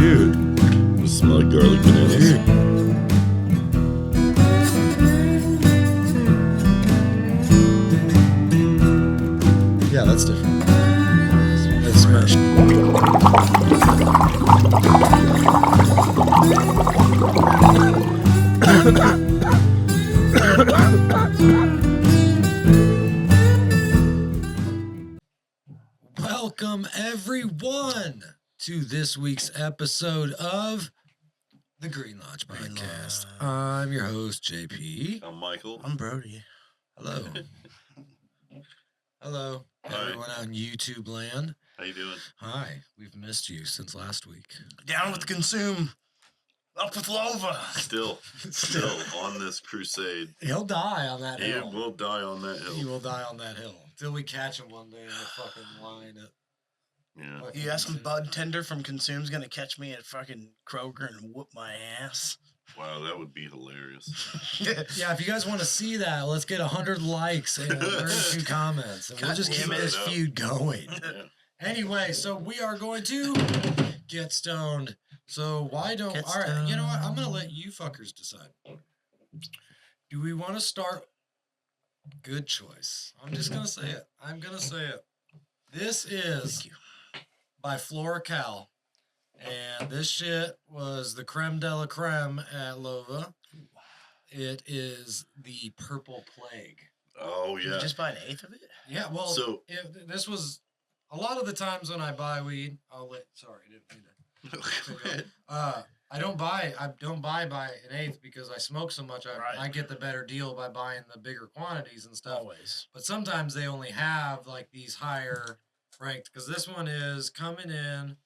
Dude. Those smell like garlic bananas. Yeah, that's different. That's smashed. Welcome, everyone, to this week's episode of the Green Lodge Podcast. I'm your host, JP. I'm Michael. I'm Brody. Hello. Hello, everyone out in YouTube land. How you doing? Hi, we've missed you since last week. Down with Consume. Up with Lova. Still on this crusade. He'll die on that He hill. will die on that He hill. will die on that hill. Till we catch him one day in the fucking line at... Yeah. fucking You ask some Consume. bud tender from Consume's gonna catch me at fucking Kroger and whoop my ass. Wow, that would be hilarious. Yeah, if you guys want to see that, let's get 100 likes and 32 comments. And we'll God just keep damn it. this feud going. Yeah. Anyway, so we are going to get stoned. So why don't... Get all right, you know what? I'm going to stoned. let you fuckers decide. Do we want to start... Good choice. I'm just going to say it. I'm going to say it. This is Thank you. by Floracal. And this shit was the creme de la creme at Lova. It is the Purple Plague. Oh, Did you yeah. just buy an eighth of it? Yeah, well, So- this was a lot of the times when I buy weed. Sorry, I didn't mean to. I don't buy by an eighth because I smoke so much. Right. I get the better deal by buying the bigger quantities and stuff. Always. But sometimes they only have like these higher ranked because this one is coming in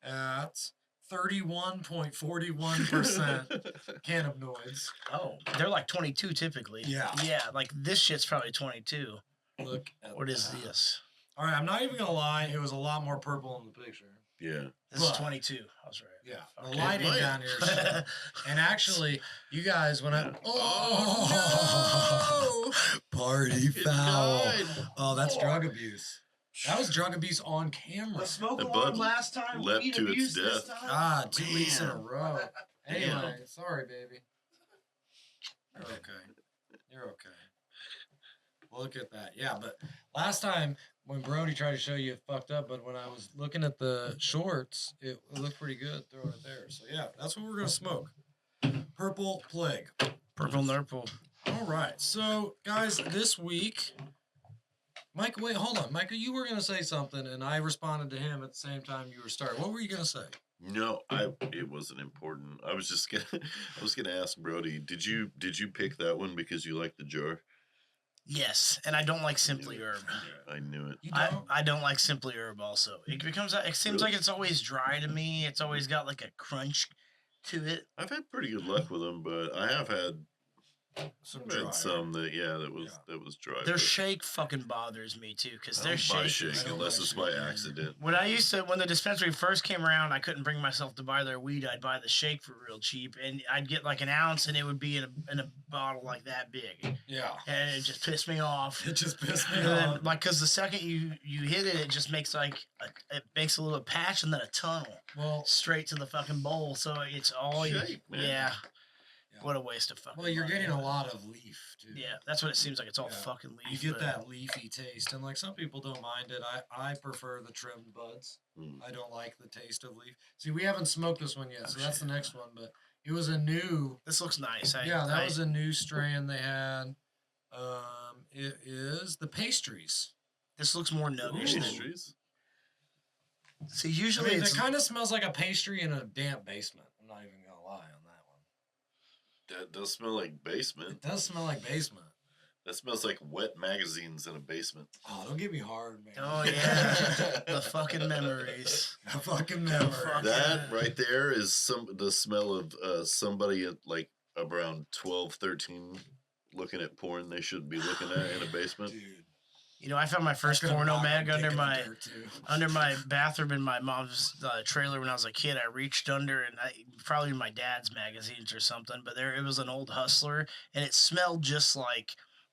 at 31.41% cannabinoids. Oh, they're like 22 typically. Yeah. Yeah, like this shit's probably 22. Look at What is that. this? All right, I'm not even gonna lie. It was a lot more purple in the picture. Yeah. This is But- 22. I was right. Yeah, the Okay. lighting Light. down here. Is and actually, you guys, when I party It foul. died. Oh, that's drug abuse. That was drug abuse on camera. smoke The bud last time. leapt weed to its abuse this death. time? 2 weeks in a Man. row. Anyway, Damn. sorry, baby. You're okay. You're okay. Look at that. Yeah, but last time when Brody tried to show you it fucked up, but when I was looking at the shorts, it looked pretty good throwing it there. So yeah, that's what we're gonna smoke. Purple Plague. Purple Nurple. All right. So guys, this week, Michael, wait, hold on. Michael, you were gonna say something and I responded to him at the same time you were starting. What were you gonna say? No, it wasn't important. I was just gonna ask Brody, did you pick that one because you like the jar? Yes, and I don't like Simply Herb. I knew it. You I, don't? I don't like Simply Herb also. It seems Really? like it's always dry to me. It's always got like a crunch to it. I've had pretty good luck with them, but I have had Some I've had some that was dry. Their but shake fucking bothers me too, because I their don't buy shake. shake I don't unless buy it's shake by either. accident. When the dispensary first came around, I couldn't bring myself to buy their weed. I'd buy the shake for real cheap, and I'd get like an ounce, and it would be in a bottle like that big, Yeah. and it just pissed me off. It just pissed me And then, off. like, cause the second you hit it, it just makes it makes a little patch and then a tunnel Well, straight to the fucking bowl. So it's all Shake, man. yeah. Yeah. What a waste of fucking. well, you're money. getting a lot of leaf too. Yeah, that's what it seems like. It's all Yeah. fucking leaf. You get but- that leafy taste, and like some people don't mind it. I prefer the trimmed buds. Mm. I don't like the taste of leaf. See, we haven't smoked this one yet, Oh, so that's the shit. next one. But it was a new. This looks nice. Yeah, that was a new strain they had. It is the pastries. This looks more nuggish than. Pastries? See, I usually mean, it's it kind of smells like a pastry in a damp basement. I'm not even gonna lie on that one. That does smell like basement. It does smell like basement. That smells like wet magazines in a basement. Oh, don't get me hard, man. Oh yeah, the fucking memories. The fucking memory. fuck. That right there is the smell of somebody at like around 12, 13 looking at porn they should be looking at in a basement. Dude. You know, I found my first That's gonna porno knock a mag dick under in the my dirt, too. under my bathroom in my mom's trailer when I was a kid. I reached under and probably my dad's magazines or something, but it was an old Hustler, and it smelled just like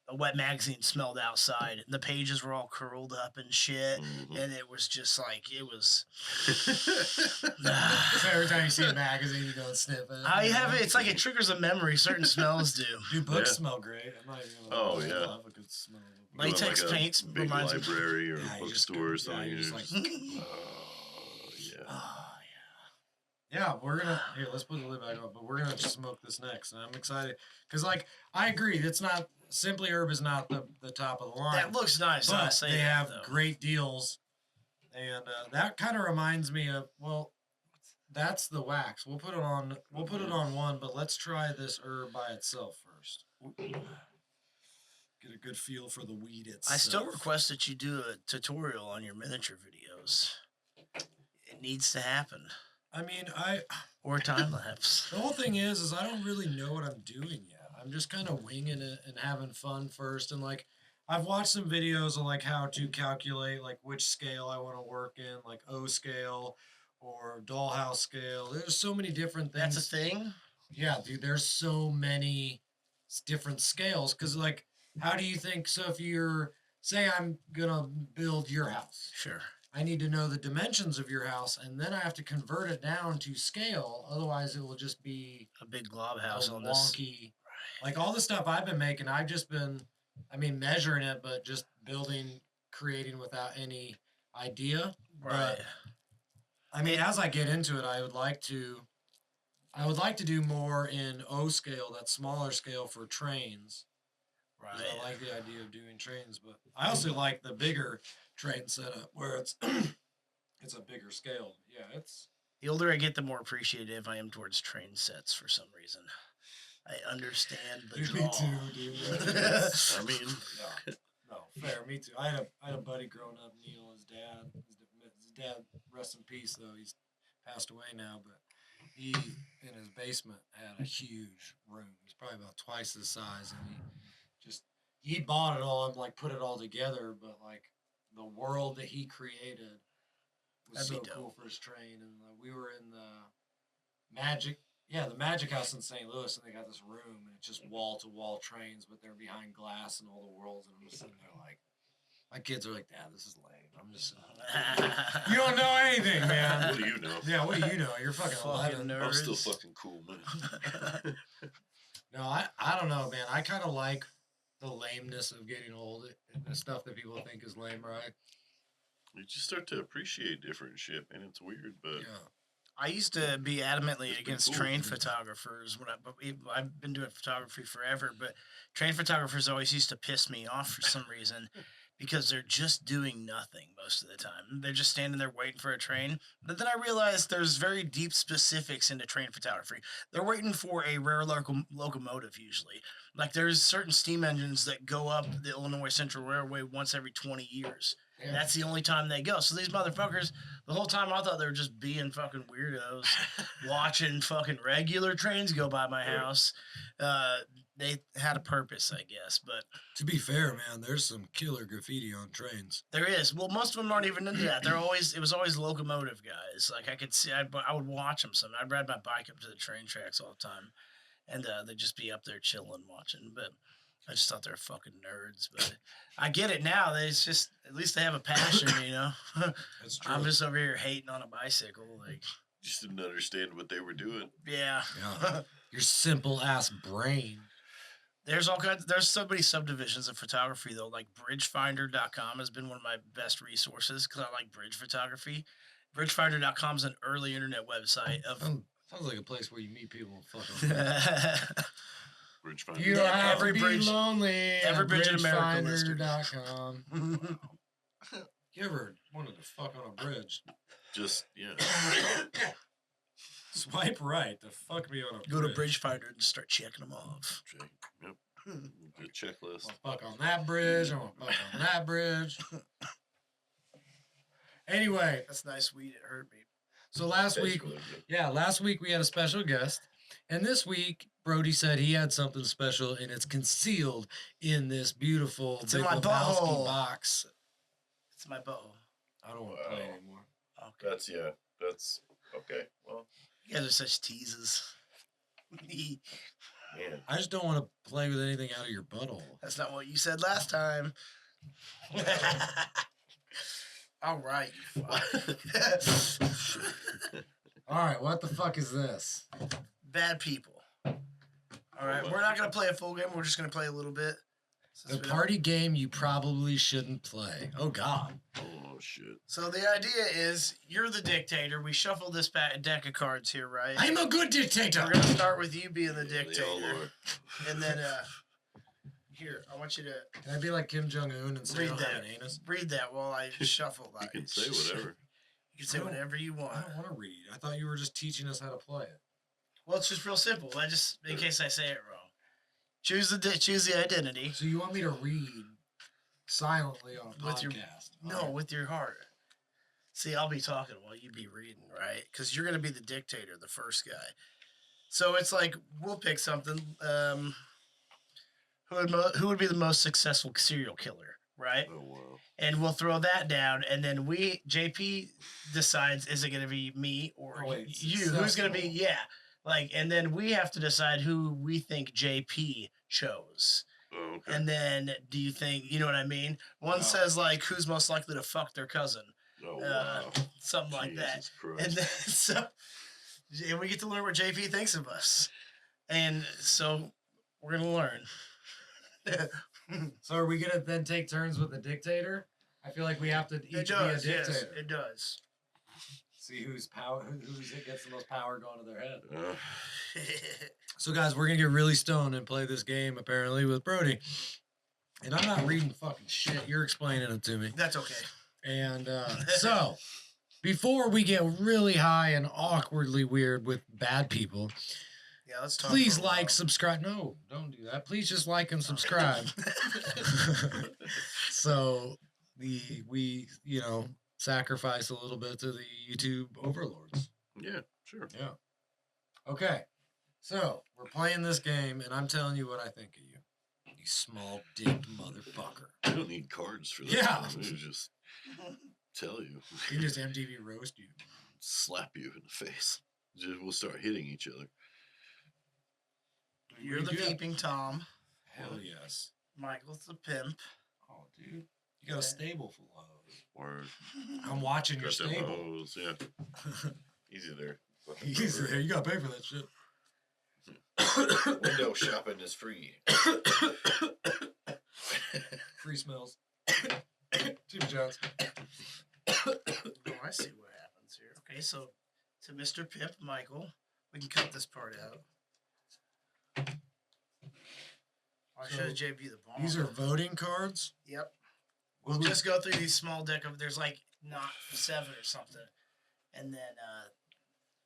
a wet magazine smelled outside. The pages were all curled up and shit, Mhm. and it was just like it was. So every time you see a magazine, you go and sniff it. I have it. It's like it triggers a memory. Certain smells do. Dude, books Yeah. smell great. I'm not even gonna Oh, lie. yeah. I love a good smell. Go in, Latex like, a paints big reminds me. library or Yeah, a you just bookstore or go- something. yeah, you you're just just, like- yeah. Oh, Yeah, we're gonna here. Let's put the lid back on, but we're gonna smoke this next, and I'm excited because, like, I agree. It's not Simply Herb is not the top of the line. that looks nice. I but say they that, have though. great deals, and that kind of reminds me of that's the wax. We'll put it on. We'll put it on one, but let's try this herb by itself first. Get a good feel for the weed itself. I still request that you do a tutorial on your miniature videos. It needs to happen. I mean, Or time lapse. the whole thing is I don't really know what I'm doing yet. I'm just kind of winging it and having fun first. And like, I've watched some videos of like how to calculate like which scale I want to work in, like O scale or dollhouse scale. There's so many different things. That's a thing? Yeah, dude. There's so many different scales. Cause like, how do you think? So if you're say I'm gonna build your house. Sure. I need to know the dimensions of your house, and then I have to convert it down to scale. Otherwise, it will just be A big glob a house on this. wonky. Like all the stuff I've been making, I've just been, measuring it, but just building, creating without any idea. Right. As I get into it, I would like to do more in O scale, that smaller scale for trains. 'Cause Right. I like the idea of doing trains, but I also like the bigger train setup where it's it's a bigger scale. Yeah, it's The older I get, the more appreciative I am towards train sets for some reason. I understand the Dude, draw. me too, dude. I mean, No, fair. Me too. I had a buddy growing up, Neil. His dad, rest in peace though. He's passed away now, but he in his basement had a huge room. He's probably about twice the size, and he bought it all and like put it all together. But like the world that he created was That'd so be cool dope. for his train. And we were in the Magic House in St. Louis, and they got this room, and it's just wall to wall trains, but they're behind glass and all the worlds. And I'm just sitting there like, my kids are like, Dad, this is lame. I'm just sitting there. You don't know anything, man. what do you know? Yeah, what do you know? You're fucking Fucking 11. nerd. I'm still fucking cool, man. No, I don't know, man. I kind of like the lameness of getting old. The stuff that people think is lame, right? You just start to appreciate different shit, and it's weird, but Yeah. I used to be adamantly It's been against cool. train photographers when I've been doing photography forever, but train photographers always used to piss me off for some reason because they're just doing nothing most of the time. They're just standing there waiting for a train. But then I realized there's very deep specifics into train photography. They're waiting for a rare locomotive usually. Like there's certain steam engines that go up the Illinois Central Railway once every 20 years. Yeah. That's the only time they go. So these motherfuckers, the whole time I thought they were just being fucking weirdos, watching fucking regular trains go by my house. They had a purpose, I guess, but To be fair, man, there's some killer graffiti on trains. there is. Well, most of them aren't even into that. It was always locomotive guys. Like I could see, I would watch them. Some. I'd ride my bike up to the train tracks all the time, and they'd just be up there chilling, watching. But I just thought they were fucking nerds. But I get it now. It's just at least they have a passion, you know. That's true. I'm just over here hating on a bicycle, like just didn't understand what they were doing. yeah. Yeah. Your simple ass brain. There's so many subdivisions of photography though. Like bridgefinder.com has been one of my best resources because I like bridge photography. Bridgefinder.com is an early internet website of Sounds like a place where you meet people and fuck them. Bridge finder. You don't have Every to be bridge- lonely. every bridge in America listed. Bridgefinder.com. You ever wanted to fuck on a bridge? Just yeah. Swipe right to fuck me on a Go to bridge. Bridgefinder and start checking them off. Check. Yep. Good checklist. I want to fuck on that bridge. I want to fuck on that bridge. Anyway, That's nice weed. It hurt me. so last week we had a special guest. And this week, Brody said he had something special, and it's concealed in this beautiful It's in Big my Lebowski butthole. box. It's my butthole. I don't want to play Wow. anymore. Okay. That's okay. Well, You guys are such teases. Man. I just don't want to play with anything out of your butthole. That's not what you said last time. All right, you fuck. All right, what the fuck is this? Bad people. All right, we're not going to play a full game. We're just going to play a little bit. The party game you probably shouldn't play. Oh, God. Oh, shit. So the idea is you're the dictator. We shuffle this deck of cards here, right? I'm a good dictator. We're going to start with you being the They all dictator. are. And then, here, I want you to Can I be like Kim Jong-un and say I don't have an anus? read that while I shuffle. You can say whatever. You can say whatever you want. I don't want to read. I thought you were just teaching us how to play it. Well, it's just real simple. In case I say it wrong. Choose the identity. So you want me to read silently on a With your- podcast? No, with your heart. See, I'll be talking while you be reading, right? Because you're gonna be the dictator, the first guy. So it's like we'll pick something. Who would be the most successful serial killer, right? Oh, wow. And we'll throw that down, and then JP decides is it gonna be me or you? Who's gonna be and then we have to decide who we think JP chose. Oh, okay. And then do you think, you know what I mean? One says like who's most likely to fuck their cousin. Oh, wow. Something like that. Jesus Christ. And then and we get to learn what JP thinks of us. And so we're gonna learn. So are we gonna then take turns with the dictator? I feel like we have to each be a dictator. Yes, it does. See who's gets the most power going to their head. Uh, So guys, we're gonna get really stoned and play this game apparently with Brody. And I'm not reading fucking shit. You're explaining it to me. That's okay. And so before we get really high and awkwardly weird with bad people, Yeah, let's talk. please for a while. like, subscribe. No, don't do that. Please just like and subscribe. So we sacrifice a little bit to the YouTube overlords. yeah, sure. Yeah. Okay. So we're playing this game, and I'm telling you what I think of you. You small dick motherfucker. You don't need cards for that. Yeah. We just tell you. You just MTV roast you. Slap you in the face. We'll start hitting each other. You're the peeping Tom. Hell yes. Michael's the pimp. Oh, dude. You got a stable full of hoes. Or I'm watching your got them stable. hoes, yeah. Easy there. Fucking Easy pervert. there. You gotta pay for that shit. Window shopping is free. Free smells. Jimmy John's. Oh, I see what happens here. Okay, so to Mr. Pimp, Michael, we can cut this part out. I should have JP the bomb. These are voting cards. Yep. We'll just go through these small deck of. There's like not 7 or something, and then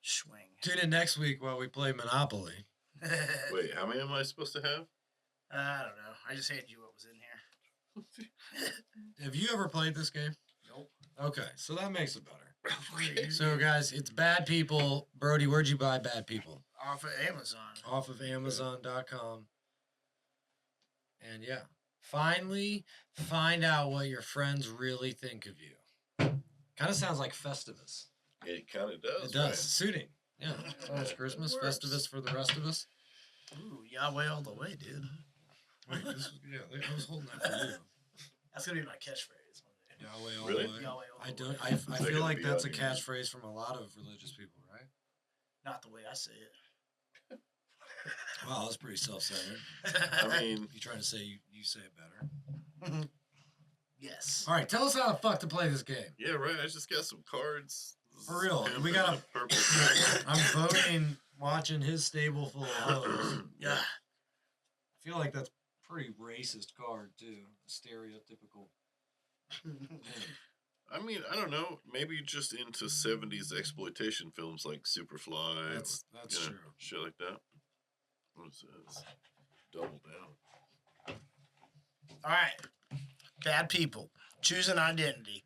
swing. Tune in next week while we play Monopoly. Wait, how many am I supposed to have? I don't know. I just handed you what was in here. Have you ever played this game? Nope. Okay, so that makes it better. Okay. So guys, it's Bad People. Brody, where'd you buy Bad People? Off of Amazon. Off of Amazon.com. And yeah, finally find out what your friends really think of you. Kind of sounds like Festivus. It kind of does. It does. right? Suiting. Yeah. It's almost Christmas. Works. Festivus for the rest of us. Ooh, Yahweh all the way, dude. Wait, I was holding that for you. That's gonna be my catchphrase one day. Yahweh all Really? the way. Yahweh all I the don't. way. I that feel gonna like be that's a on you? catchphrase from a lot of religious people, right? Not the way I say it. Wow, that's pretty self-centered. I mean, You trying to say you say it better? Yes. All right, tell us how the fuck to play this game. yeah, right. I just got some cards. For real, Pimp we and gotta- a purple cat. I'm voting, watching his stable full of hoes. Yeah. I feel like that's pretty racist card too. Stereotypical. I mean, I don't know. Maybe just into 70s exploitation films like Superfly. That's you know, true. Shit like that. What is this? Double down. All right. Bad people. Choose an identity.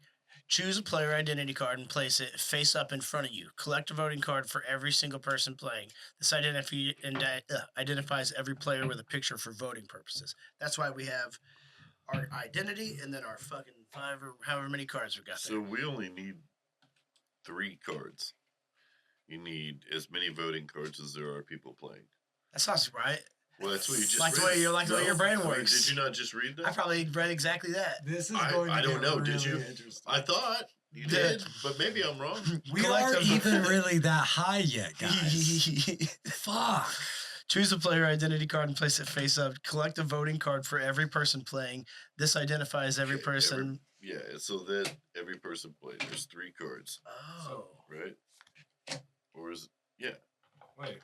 Choose a player identity card and place it face up in front of you. Collect a voting card for every single person playing. This identifies every player with a picture for voting purposes. That's why we have our identity and then our fucking 5 or however many cards we got there. So we only need 3 cards. You need as many voting cards as there are people playing. That sounds right. Well, that's what you just Like the read. way your brain I mean, works. did you not just read that? I probably read exactly that. This is I going to don't get know. really Did you? interesting. I thought you did, but maybe I'm wrong. We aren't even really that high yet, guys. Fuck. Choose a player identity card and place it face up. Collect a voting card for every person playing. This identifies every person. Yeah, so that every person plays. There's 3 cards, Oh. right? Or is yeah? Wait.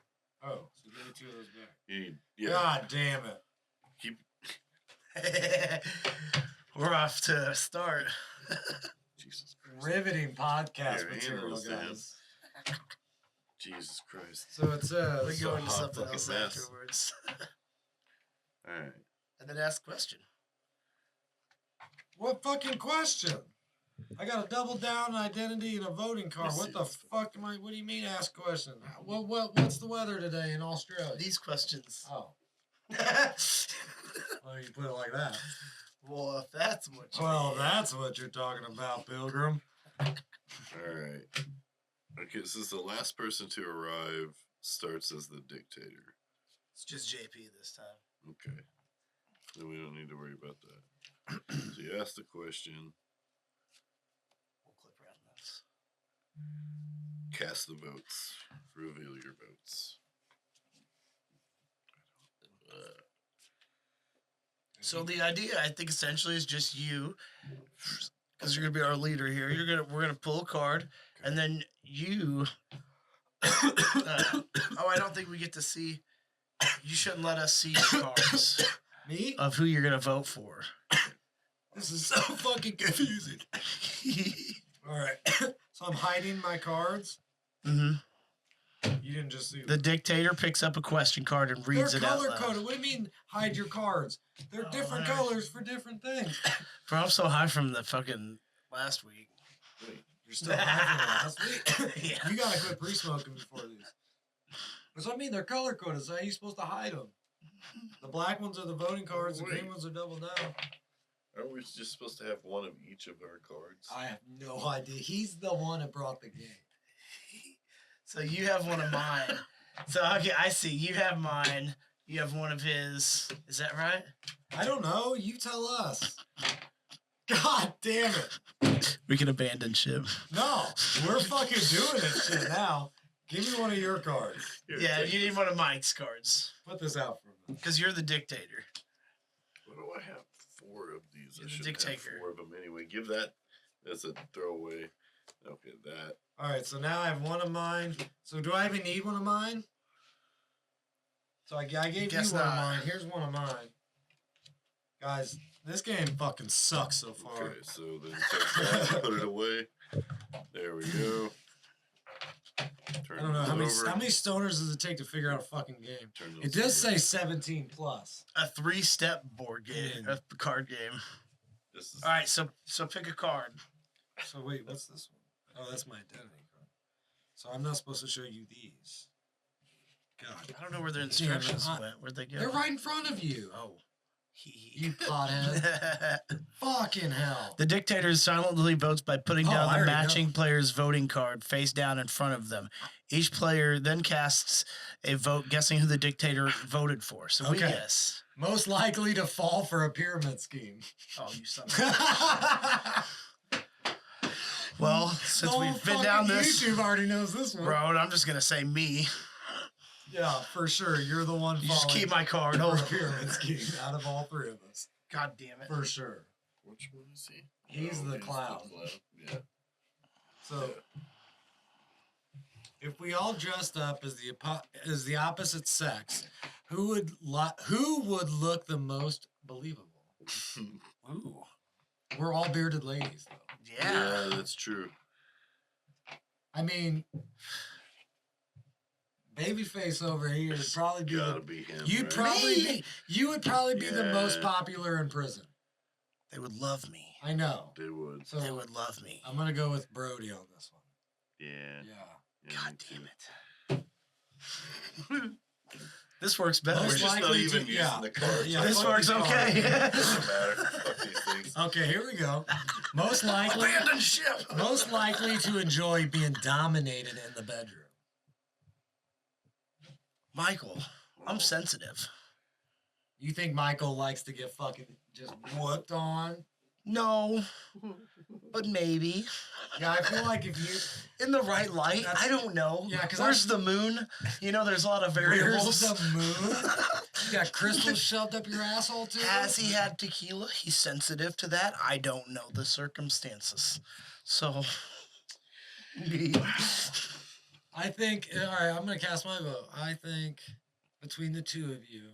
Oh, so give me 2 of those back. You need yeah. God damn it. Keep We're off to start. Jesus Christ. Riveting podcast Your material, handles, man. guys. Jesus Christ. So it says, We go into hot something fucking else mess. afterwards. All right. And then ask a question. what fucking question? I got a double down identity and a voting card. Let me What see the this. fuck am I? What do you mean ask a question? What's the weather today in Australia? These questions. Oh, well, you put it like that. Well, if that's what you Well, mean. that's what you're talking about, Pilgrim. All right. Okay, since the last person to arrive starts as the dictator. It's just JP this time. Okay. Then we don't need to worry about that. So you ask the question, We'll clip around this. cast the votes, reveal your votes. So the idea, I think, essentially is just you, because you're gonna be our leader here. We're gonna pull a card, and then you. I don't think we get to see. You shouldn't let us see your cards Me? of who you're gonna vote for. This is so fucking confusing. All right. So I'm hiding my cards. Mm-hmm. You didn't just see The dictator picks up a question card and reads They're it out color loud. coded. What do you mean hide your cards? They're Oh, different whatever. colors for different things. Bro, I'm so high from the fucking last week. Wait, You're still high from last week. Yeah. You gotta quit pre-smoking before these. That's what I mean. They're color coded. So how are you supposed to hide them? The black ones are the voting cards. The green Wait. ones are double down. aren't we just supposed to have one of each of our cards? I have no idea. He's the one that brought the game. So you have one of mine. So okay, I see. You have mine. You have one of his. Is that right? I don't know. You tell us. God damn it. We can abandon ship. No, we're fucking doing it shit now. Give me one of your cards. Here, Yeah, take you this. need one of Mike's cards Put this out for me. because you're the dictator. What do I have? 4 of these. You're I the should dictator. have 4 of them anyway. Give that as a throwaway. Okay, that. All right, so now I have one of mine. So do I even need one of mine? So I gave you Guess one of not. mine. Here's one of mine. Guys, this game fucking sucks so far. Okay, so then take that, put it away. There we go. Turn I don't know this how many over. stoners does it take to figure out a fucking game? Turn It those does over. say 17 plus. A 3-step board game, Mm. a card game. This is All right, so pick a card. So wait, what's this one? Oh, that's my identity card. So I'm not supposed to show you these. God, I don't know where their instructions I- went. Where'd they go? they're right in front of you. Oh, You pothead. Fucking hell. The dictator silently votes by putting Oh, down I the already matching know. player's voting card face down in front of them. Each player then casts a vote guessing who the dictator voted for. So we Okay. guess. Most likely to fall for a pyramid scheme. Oh, you son of a... Well, since No we've been fucking down this YouTube already knows this one. road, I'm just going to say me. Yeah, for sure. You're the one You just falling keep my card. for Oh, a pyramid scheme out of all 3 of us. God damn it. For sure. Which one is he? He's the clown. Yeah. So, if we all dressed up as the opposite sex, who would look the most believable? Ooh. We're all bearded ladies, though. Yeah. Yeah, that's true. I mean, babyface over here would probably be Gotta the. be him. You'd right? you would probably be the most Yeah. popular in prison. They would love me. I know. They would. So They would love me. I'm gonna go with Brody on this one. Yeah. Yeah. Yeah, God me damn it. This works better. We're Most just not likely even to- using yeah. the cards. Yeah, This fuck works these okay. Doesn't matter. Fuck these things. Okay, here we go. Most likely, Abandon ship. most likely to enjoy being dominated in the bedroom. Michael, I'm sensitive. You think Michael likes to get fucking just whooped on? No, but maybe. Yeah, I feel like if you In the right light, I don't know. Yeah, 'cause where's the moon? You know, there's a lot of variables. Where's the moon? You got crystals shoved up your asshole too? Has he had tequila? He's sensitive to that. I don't know the circumstances. So, I think, all right, I'm going to cast my vote. I think between the two of you,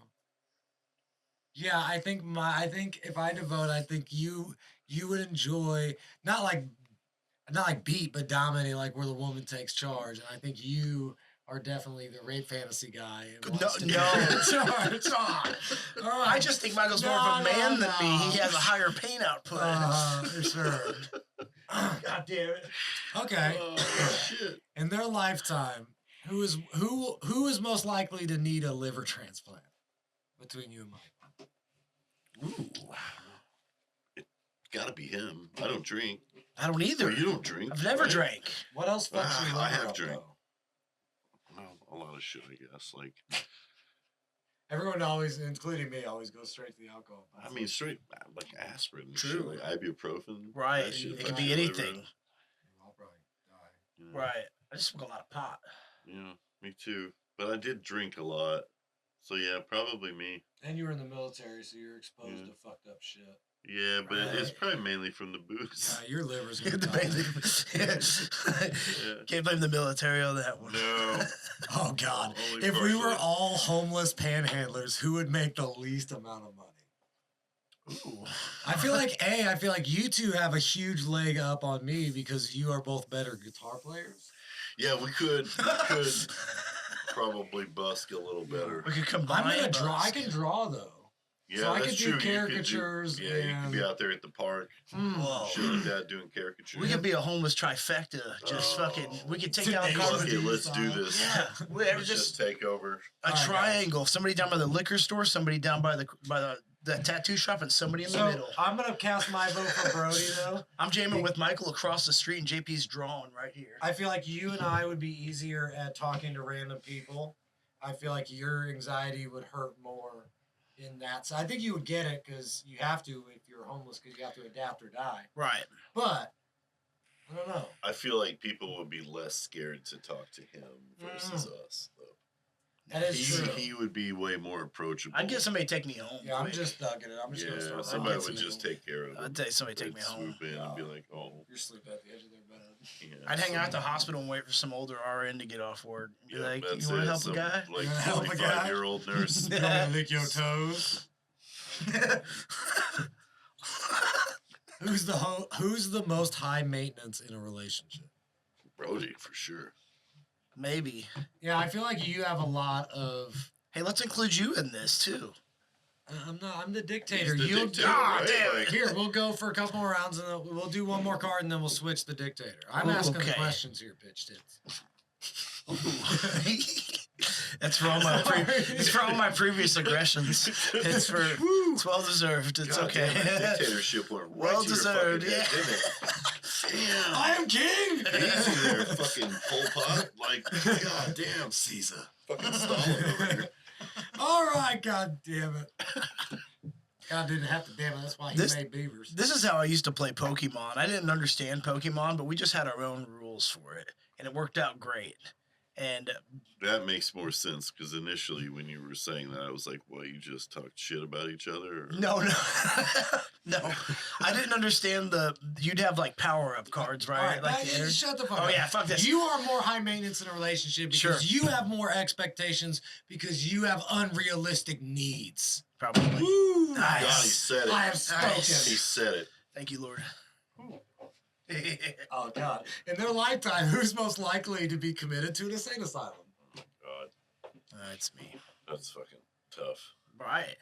yeah, I think if I had to vote, I think you would enjoy, not like beat, but dominate, like where the woman takes charge. And I think you are definitely the rape fantasy guy. And wants to be in charge. All right. I just think Michael's more of a man than me. He has a higher pain output. Sure. God damn it. Okay. Oh, shit. In their lifetime, who is most likely to need a liver transplant between you and Mike? Ooh. Gotta be him. I don't drink. I don't either. Or you don't drink. I've never right? drank. What else fucks your liver I have up, drank. though? Well, a lot of shit, I guess. Like, Everyone always, including me, always goes straight to the alcohol. I mean, straight like aspirin. And True. Shit, like ibuprofen. Right. that shit It could fucks be your liver anything. up. I'll probably die. Yeah. Right. I just smoke a lot of pot. Yeah, me too. But I did drink a lot. So yeah, probably me. And you were in the military, so you're exposed Yeah. to fucked up shit. Yeah, but it's Right. probably mainly from the booze. Your liver's gonna die. Yeah. Can't blame the military on that one. No. Oh God! Only If we were partially. all homeless panhandlers, who would make the least amount of money? Ooh. I feel like you two have a huge leg up on me because you are both better guitar players. Yeah, we could probably busk a little better. We could combine. I'm gonna draw. I busk. can draw though. Yeah, So I that's could do true. You caricatures You could be and- out there at the park, Whoa. showing dad doing caricatures. We could be a homeless trifecta. Just Oh. fucking. We could take Today down was Okay, the let's do style. this. Yeah, we ever Let's just just take over. a All right, triangle. Somebody down by the liquor store, somebody down by the tattoo shop, and somebody in the So middle. I'm gonna cast my vote for Brody though. I'm jamming with Michael across the street, and JP's drawing right here. I feel like you and I would be easier at talking to random people. I feel like your anxiety would hurt more in that. So I think you would get it because you have to if you're homeless because you have to adapt or die. Right. But I don't know. I feel like people would be less scared to talk to him versus us, though. That is true. He would be way more approachable. I'd get somebody to take me home. Yeah, I'm quick. just thugging it. I'm just gonna Yeah, start. somebody I'll get would some just people. take care of him. I'd take somebody to take me They'd home. swoop in and be like, oh. You're sleeping at the edge of their bed. Yeah, I'd hang out at the hospital and wait for some older RN to get off work. Be Yeah, like, that's you want it. to help Some, a guy? Like You wanna help a guy? 45-year-old nurse. You want me to lick your toes? Who's the most high maintenance in a relationship? Brody, for sure. Maybe. Yeah, I feel like you have a lot of. Hey, let's include you in this too. I'm not. I'm the dictator. He's the You'll dictator, God right? damn it. Like, Here, we'll go for a couple more rounds and then we'll do one more card and then we'll switch the dictator. I'm Ooh, asking the okay. questions here, bitch tits. That's for all my it's for all my previous aggressions. It's for it's well deserved. It's God okay. damn, that dictatorship went right Well to your deserved, fucking head, yeah. didn't it? Damn. I am king. Easy there, fucking Pol Pot. Like, god damn, Caesar. Fucking Stalin over here. All right, god damn it. God didn't have to damn it. That's why he This- made beavers. This is how I used to play Pokemon. I didn't understand Pokemon, but we just had our own rules for it, and it worked out great. And That makes more sense because initially when you were saying that, I was like, "What? You just talked shit about each other?" Or? no, no, I didn't understand you'd have like power up cards, right? All right, Like now, shut the fuck Oh up. yeah, fuck this. You are more high maintenance in a relationship because Sure. you have more expectations because you have unrealistic needs. Probably. Woo! God, he Nice. said it. I have spoken. He said it. Thank you, Lord. Oh God! In their lifetime, who's most likely to be committed to an insane asylum? God, That's me. that's fucking tough. Right.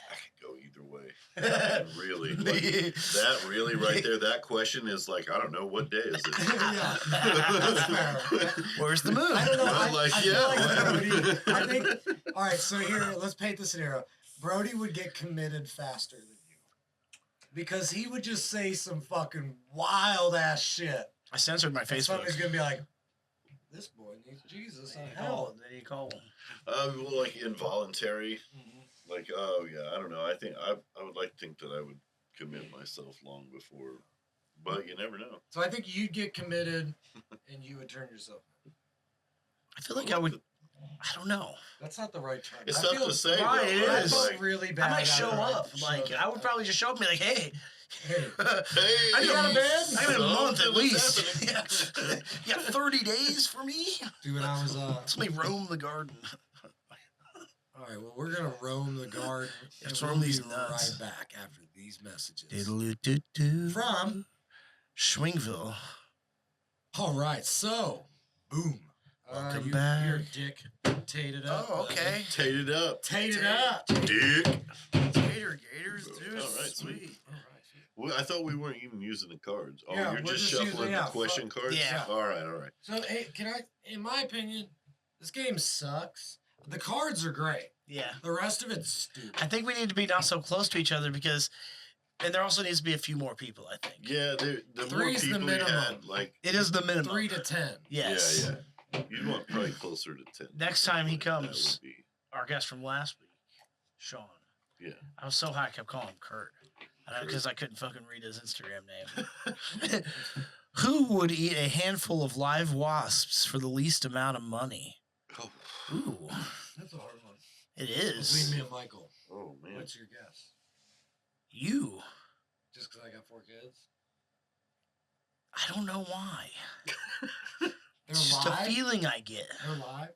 I could go either way. And really, like, that really right there. That question is like, I don't know, what day is it? Yeah, that's fair. Where's the moon? I don't know. Well, like, I feel yeah, like whatever. Brody, I think. All right, so here, let's paint the scenario. Brody would get committed faster than you because he would just say some fucking wild ass shit. I censored my And Facebook. somebody's gonna be like, "This boy needs Jesus." Did in you hell." call him? Well, like involuntary. like, oh yeah, I don't know. I think I would like to think that I would commit myself long before, but you never know. So I think you'd get committed, and you would turn yourself in. I feel like I would. I don't know. That's not the right term. It's I tough feel, to say. Right, though, it right? is. I felt Like, really bad. I might show after up. Like showed I would probably just show up and be like, "Hey, Hey, hey, I got a bed. I got a so month at what's least. happening? You got 30 days for me. dude, when I was Let me roam the garden. all right, well, we're gonna roam the garden. Let's and roam we'll these be nuts. right back after these messages Diddle-oo-doo-doo. from. Schwingville. All right, so boom. Welcome back. Your dick tated up. Oh, okay. Tate it up. Tated up. Dick. Gator Gators, dude. All right, sweet. Sweet. All right. Well, I thought we weren't even using the cards. Oh, Yeah, you're we're just just shuffling using- the yeah, question cards? Yeah. All right, all right. So, hey, can I? In my opinion, this game sucks. The cards are great. Yeah. The rest of it's stupid. I think we need to be not so close to each other because, and there also needs to be a few more people, I think. Yeah, the more Three's the people you minimum. had, like, It is the minimum. 3 to 10. Yes. yeah. You'd want probably closer to 10. Next time he That comes, would be, our guest from last week, Sean. yeah. I was so high I kept calling him Kurt. Because I couldn't fucking read his Instagram name. Who would eat a handful of live wasps for the least amount of money? Oh, Ooh, That's a hard one. it Between is. me and Michael. oh man. What's your guess? You. Just because I got 4 kids? I don't know why. They're It's just live? a feeling I get. They're live?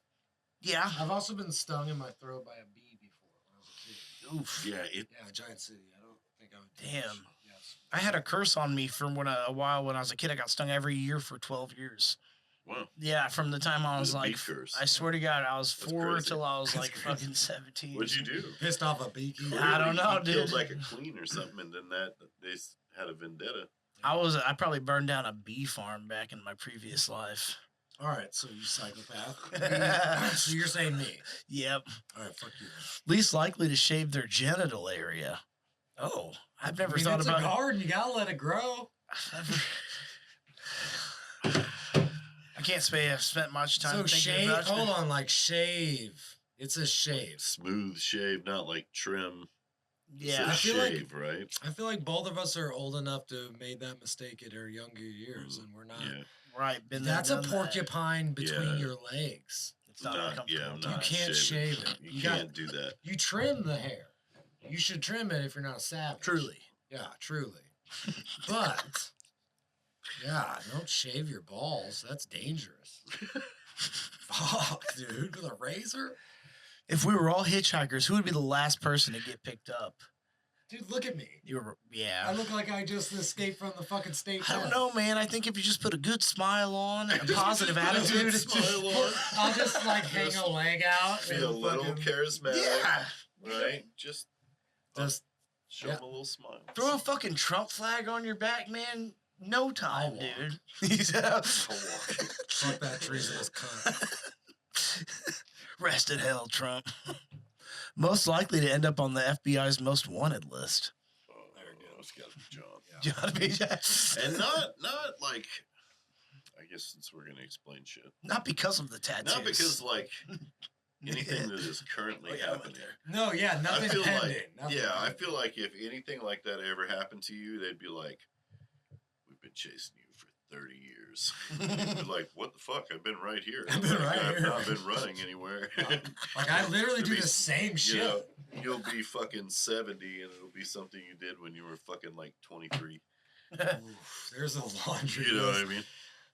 Yeah. I've also been stung in my throat by a bee before when I was a kid. Oof. Yeah, it. Yeah, Giant City. I don't think I would do Damn. that shit. Yes. I had a curse on me from a while when I was a kid. I got stung every year for 12 years. Wow. Yeah, from the time I was The bee like, curse. I swear to God, I was That's 4 crazy. till I was That's like crazy. fucking 17. What'd you do? Pissed off a beaky. I don't know, Clearly, he killed dude. like a queen or something, and then they had a vendetta. I probably burned down a bee farm back in my previous life. All right, so you psychopath. So you're saying me. Yep. All right, fuck you. Least likely to shave their genital area. Oh, I've never I mean, thought it's about a garden. You gotta let it grow. I can't say I've spent much time So thinking shave. about Hold on, like shave. It's a shave. Smooth shave, not like trim. Yeah. I It's a feel like- shave, right? I feel like both of us are old enough to have made that mistake at our younger years, and we're not. Yeah. Right. Been there, That's a done that. porcupine between Yeah. your legs. It's not Not, uncomfortable. yeah, I'm to not You can't shaving. shave it. You You got- can't do that. You trim the hair. You should trim it if you're not a savage. Truly. Yeah, truly. But yeah, don't shave your balls. That's dangerous. Fuck, dude, with a razor? If we were all hitchhikers, who would be the last person to get picked up? Dude, look at me. You were, I yeah. look like I just escaped from the fucking state. I don't death. know, man. I think if you just put a good smile on, a positive Put a good attitude, smile on. I'll just like hang Just a leg out. Be and a little fucking- charismatic, yeah. right? Just show yeah. them a little smile. Throw a fucking Trump flag on your back, man. No time, I'll walk. dude. He's out. Fuck that treasonous cunt. Rest in hell, Trump. Most likely to end up on the FBI's most wanted list. Oh, there you go. It's got to be John. You gotta be- And not like, I guess since we're gonna explain shit, not because of the tattoos. not because like anything that is currently Oh, yeah, I went happening. there. No, yeah, I nothing feel pending. like, nothing yeah, I pending. feel like if anything like that ever happened to you, they'd be like, "We've been chasing you for 30 years." You'd be like, "What the fuck? I've been right here. I've been right I've here." not been running anywhere." Like I literally To do be- the same You shit. know, you'll be fucking 70, and it'll be something you did when you were fucking like 23. Oof, there's a laundry You know what list. I mean?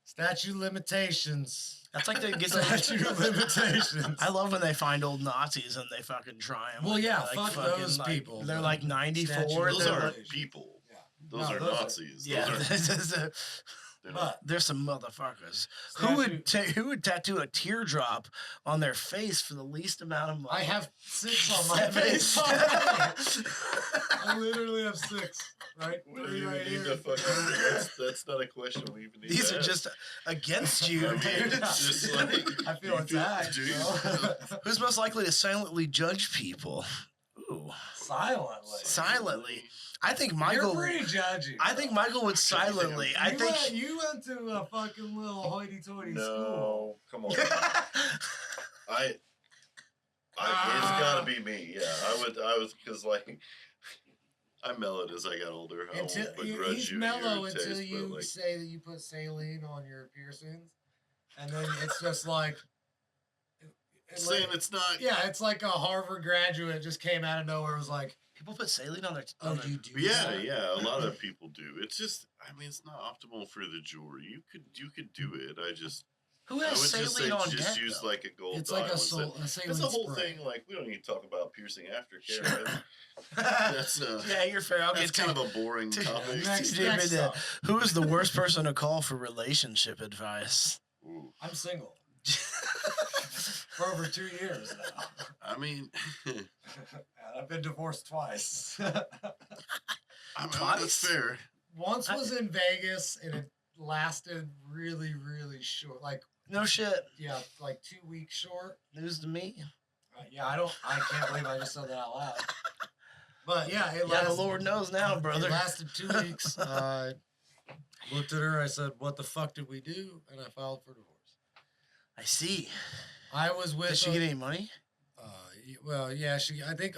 Statute limitations. That's like they get Statute of limitations. I love when they find old Nazis and they fucking try them. Well, yeah, fuck those like, people, They're but like 94. statute Those they're aren't like- people. Yeah. Those No, are those are- Nazis. yeah, Those are, they're not. But there's some motherfuckers. statute- Who would tattoo a teardrop on their face for the least amount of money? I have 6 on my face already. I literally have 6. Right? We don't 3 even right need here. to fucking. That's not a question we even need. These to are ask. just against you, I mean, dude. it's just like I feel you attacked. do you- bro. Who's most likely to silently judge people? Ooh, Silently. silently. I think You're Michael. pretty judgy. I think Michael would silently. I You think. went, you went to a fucking little hoity-toity school. No, come on. It's gotta be me. Yeah, I was because like I mellowed as I got older. I Until won't begrudge he's you mellow your until taste, you but like say that you put saline on your piercings, and then it's just like. saying it's not. Yeah, it's like a Harvard graduate just came out of nowhere and was like, People put saline on their. "Oh, On their you do?" Yeah, that? yeah. A lot of people do. It's just, I mean, it's not optimal for the jewelry. You could do it. Who I has would just say saline on just deck, use though? like a gold It's dye like a one. saline It's a whole spray. thing. Like we don't need to talk about piercing aftercare. Sure. Right? That's Yeah, you're fair. I'll that's get kind of a boring topic. Next up. Who is the worst person to call for relationship advice? Ooh. I'm single for over 2 years now. I mean, And I've been divorced twice. I mean Twice? that's fair. Once was in Vegas and it lasted really, really short. Like, No shit. yeah, like 2 weeks short. News to me. Yeah, I can't believe I just said that out loud. But yeah, it Yeah, lasted. the Lord knows now, brother. It lasted 2 weeks. I looked at her. I said, "What the fuck did we do?" And I filed for divorce. I see. I was with. Did she get any money? Well, yeah, I think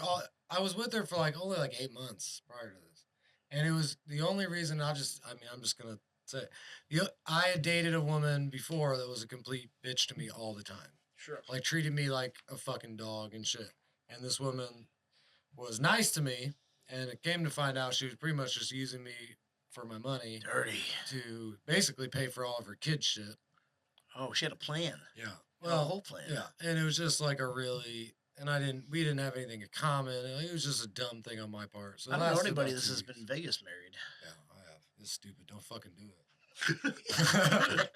I was with her for only 8 months prior to this, and it was the only reason. I'm just gonna say, I had dated a woman before that was a complete bitch to me all the time. Sure. Like treated me like a fucking dog and shit. And this woman was nice to me, and it came to find out she was pretty much just using me for my money Dirty. to basically pay for all of her kids' shit. Oh, she had a plan. Yeah. Well, a whole plan. Yeah, and it was just like we didn't have anything in common. It was just a dumb thing on my part. So I don't know lasted anybody about that 2 has weeks. been Vegas married. Yeah, I have. It's stupid. Don't fucking do it.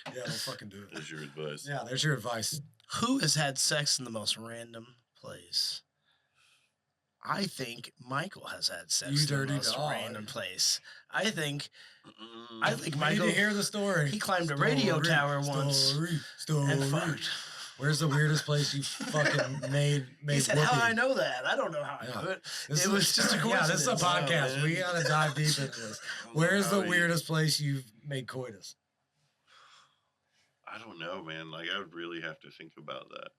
Yeah, don't fucking do it. That's your advice. Yeah, there's your advice. Who has had sex in the most random place? I think Michael has had sex You in the dirty most dog. random place. I think I need Michael. to hear the story. He climbed a radio tower once Story. and fucked. Where's the weirdest place you fucking made He said, whoopee? "How I know that? I don't know how I Yeah. know it. This It was just a Yeah, this is a coincidence." podcast. man. We gotta dive deep into this. Where's the weirdest place you've made coitus? I don't know, man. Like I would really have to think about that.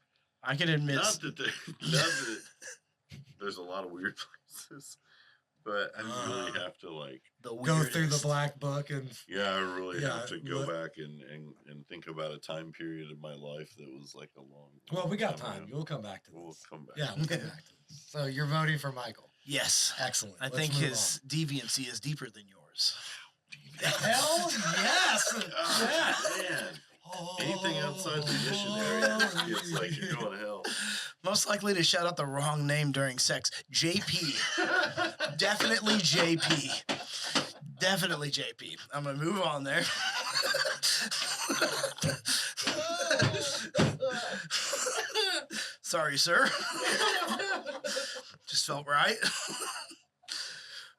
I can admit. Not that there's a lot of weird places, but I really have to the Go through the weirdest. black book and Yeah, I really Yeah, have to go back and think about a time period of my life that was like a long. well, we got time time. ago. We'll come back to We'll this. come back. Yeah, we'll come back to this. So you're voting for Michael. Yes. Excellent. I Let's think move his deviancy is deeper than yours. on. Hell yes. Oh, Yeah. man. Anything outside the missionary, it's like you're going to hell. Most likely to shout out the wrong name during sex. JP. Definitely JP. Definitely JP. I'm going to move on there. Sorry, sir. Just felt right.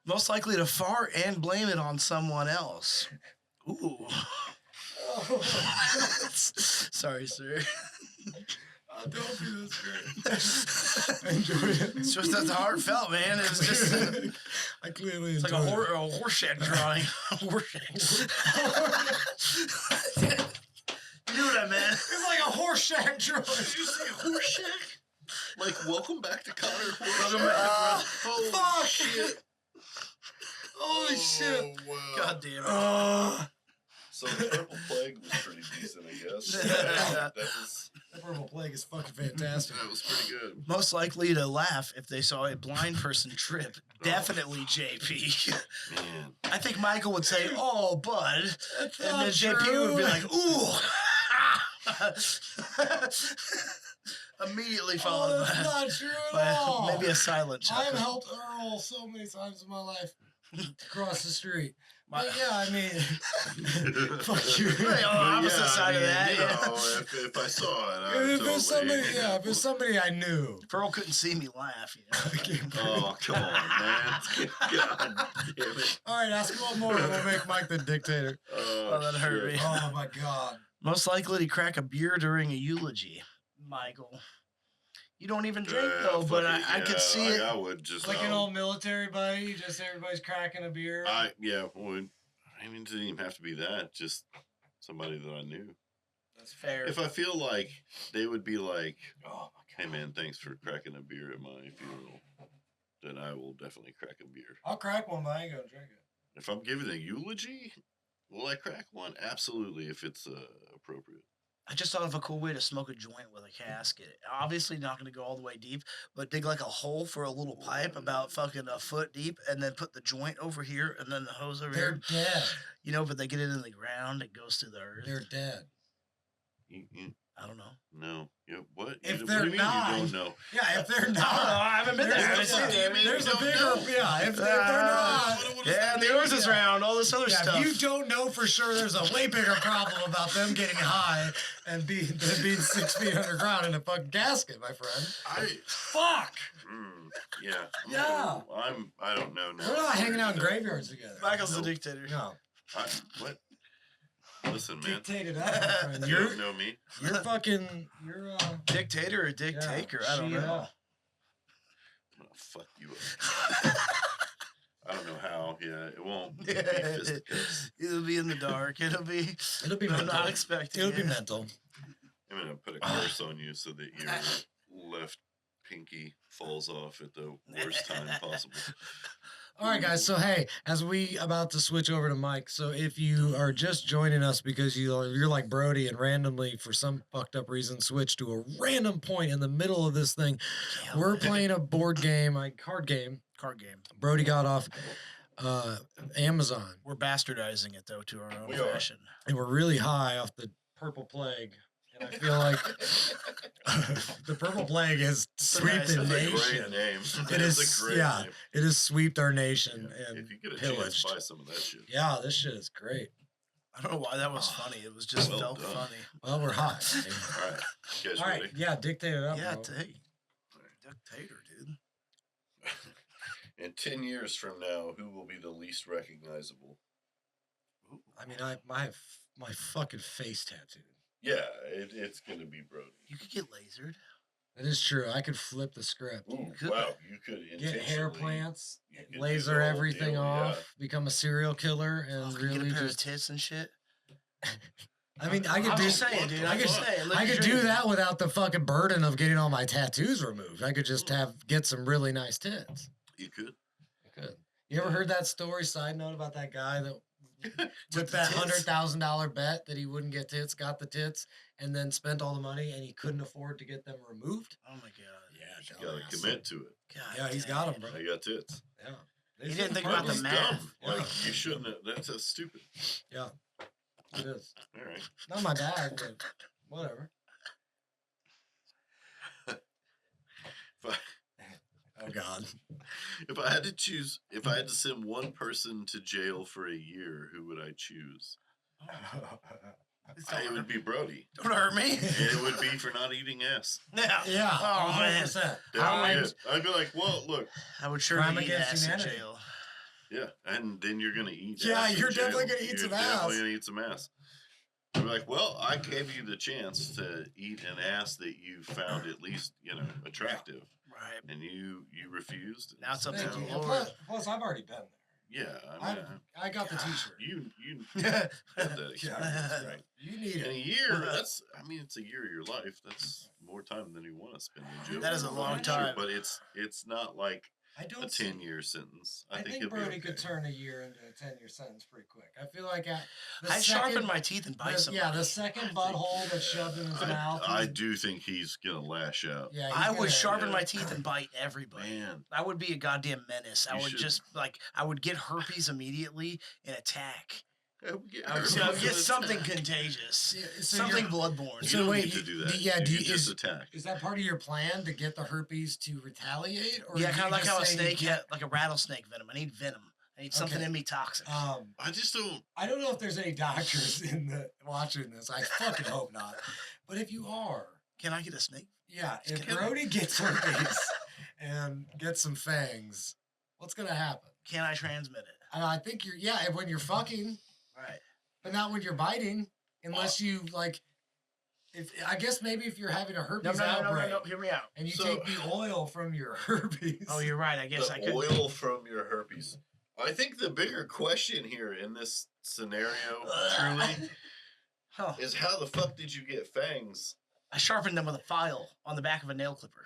Most likely to fart and blame it on someone else. Ooh. Sorry, sir. Don't do this, great. I enjoyed it. It's just that's heartfelt, man. It was just I clearly it's enjoyed like it. a horseshack drawing. Horseshack. You know what I meant? It's like a horseshack drawing. Did you say horseshack? Like, welcome back to Connor. Welcome back, Holy fuck. shit. Holy shit. Wow. God damn it. So the purple plague was pretty decent, I guess. The purple plague is fucking fantastic. That was pretty good. Most likely to laugh if they saw a blind person trip. Definitely JP. Man. I think Michael would say, "Oh, bud," That's and not then JP true. would be like, "Ooh." Immediately followed Oh, that's not true by at all. maybe a silent I've chuckle. helped Earl so many times in my life across the street. My- But yeah, I mean, fuck you. Right, on the opposite Yeah, side of that. you Yeah. know, if I saw it, I would If totally. it's somebody, yeah, if it's somebody I knew. Pearl couldn't see me laugh. Oh, come on, man. God damn it. All right, ask one more. We'll make Mike the dictator. Oh, that hurt shit. me. Oh my god. Most likely to crack a beer during a eulogy. Michael. You don't even drink though, but fuck I could see it. I would just Like an old military buddy, just everybody's cracking a beer. would. I mean, it didn't even have to be that. Just somebody that I knew. That's fair. If I feel like they would be like, Oh my Hey man, thanks for cracking a beer at my funeral. Then I will definitely crack a beer. I'll crack one, but I ain't gonna drink it. If I'm giving a eulogy, will I crack one? Absolutely, if it's appropriate. I just thought of a cool way to smoke a joint with a casket. Obviously not going to go all the way deep, but dig like a hole for a little pipe about fucking a foot deep, and then put the joint over here, and then the hose over They're here. dead. You know, but they get it in the ground, it goes through the earth. They're dead. I don't know. No. Yeah, what? If what they're do you mean not- you don't know? Yeah, if they're I don't know. not. I haven't been there. I haven't There's seen a, it. there's a don't bigger, know. yeah. If they're not, Yeah, the earth is round. All this other yeah, stuff. if you don't know for sure, there's a way bigger problem about them getting high and being 6 feet underground in a fucking casket, my friend. Fuck. Yeah. Yeah. I don't know. We're not hanging out in graveyards together. Michael's the Nope. dictator. No. What? Listen, man. Dictated up, my friend. You don't know me. You're fucking. You're Dictator or dick yeah, taker? I don't she, know. I'm gonna fuck you up. I don't know how. Yeah, it won't be fisticuffs. It'll be in the dark. It'll be It'll be I'm mental. not expecting It'll be it. mental. I'm gonna put a curse on you so that your left pinky falls off at the worst time possible. All right, guys. So hey, as we about to switch over to Mike, so if you are just joining us because you're like Brody and randomly for some fucked up reason switch to a random point in the middle of this thing, we're playing a board game, like card game. Card game. Brody got off Amazon, We're bastardizing it though to our own We are. fashion. and we're really high off the purple plague. And I feel like the purple plague has swept the nice- That's a nation. great name. It That's is, a great yeah. name. It has swept our nation and If you get a pillaged. chance, buy some of that shit. Yeah, this shit is great. I don't know why that was funny. It was just Well felt done. funny. Well, we're hot. All right, you guys All right, ready? yeah, dictate it up. Yeah, bro. dictator, dude. In 10 years from now, who will be the least recognizable? I mean, my fucking face tattooed. Yeah, it's gonna be Brody. You could get lasered. That is true. I could flip the script. Ooh, could. wow, you could Get hair intentionally- plants, you could do laser the whole everything deal, off, become a serial killer, and Oh, you get really a pair just. of tits and shit. I mean, I could I'm do. just saying, dude. I I'm could, just saying. Look I at could your- do that without the fucking burden of getting all my tattoos removed. I could just get some really nice tits. You could. I could. You ever heard that story? Side note about that guy that took the that tits? $100,000 bet that he wouldn't get tits, got the tits, and then spent all the money, and he couldn't afford to get them removed. Oh my god. Yeah, You gotta commit to it. God Yeah, he's dang. got them, bro. I got tits. Yeah. He didn't think about the It's math. dumb. Yeah. Like you shouldn't. That's stupid. Yeah, it is. All right. Not my bag, but whatever. If I, Oh God. if I had to choose, if I had to send one person to jail for a year, who would I choose? It would be Brody. Don't hurt me. And it would be for not eating ass. Yeah. Yeah. Oh man. 100%. That How would be I- it. I'd be like, well, look, I would Crime surely eat against ass in humanity. jail. yeah, and then you're gonna eat. Yeah, ass in you're definitely jail. gonna eat You're some definitely ass. gonna eat some ass. I'd be like, well, I gave you the chance to eat an ass that you found at least, attractive, Right. and you refused. Now it's up to Thank the you. And Lord. plus, I've already been there. Yeah, I mean, I got the T-shirt. you had that experience, right? You need In a it. year, it's a year of your life. That's more time than you want to spend in jail. That is a long time. But it's not like I a don't. 10-year sentence. I think think he'll be Brody okay. could turn a year into a 10-year sentence pretty quick. I feel like I'd sharpen my teeth and bite somebody. Yeah, the second butthole that's shoved in his mouth. I do think he's gonna lash out. Yeah, I would sharpen yeah. my teeth and bite everybody. Man, I would be a goddamn menace. I You would should. just I would get herpes immediately and attack. I would get, I would get something contagious, something bloodborne. You So don't wait, need to do that. yeah, you do can you- just attack. Is that part of your plan to get the herpes to retaliate? Or Yeah, do kind you of like just how a say you snake, can't- like a rattlesnake venom. I need venom. I need something Okay. in me toxic. I just don't. I don't know if there's any doctors watching this. I fucking hope not. But if you are, Can I get a snake? yeah, if Can I- Brody gets herpes and gets some fangs, what's gonna happen? Can I transmit it? I think when you're fucking, Right. but not when you're biting, unless you like. If I guess maybe if you're having a herpes outbreak Hear me out. and you So- take the oil from your herpes. Oh, you're right. I guess I The could. oil from your herpes. I think the bigger question here in this scenario, truly, Huh. is how the fuck did you get fangs I sharpened them with a file on the back of a nail clipper.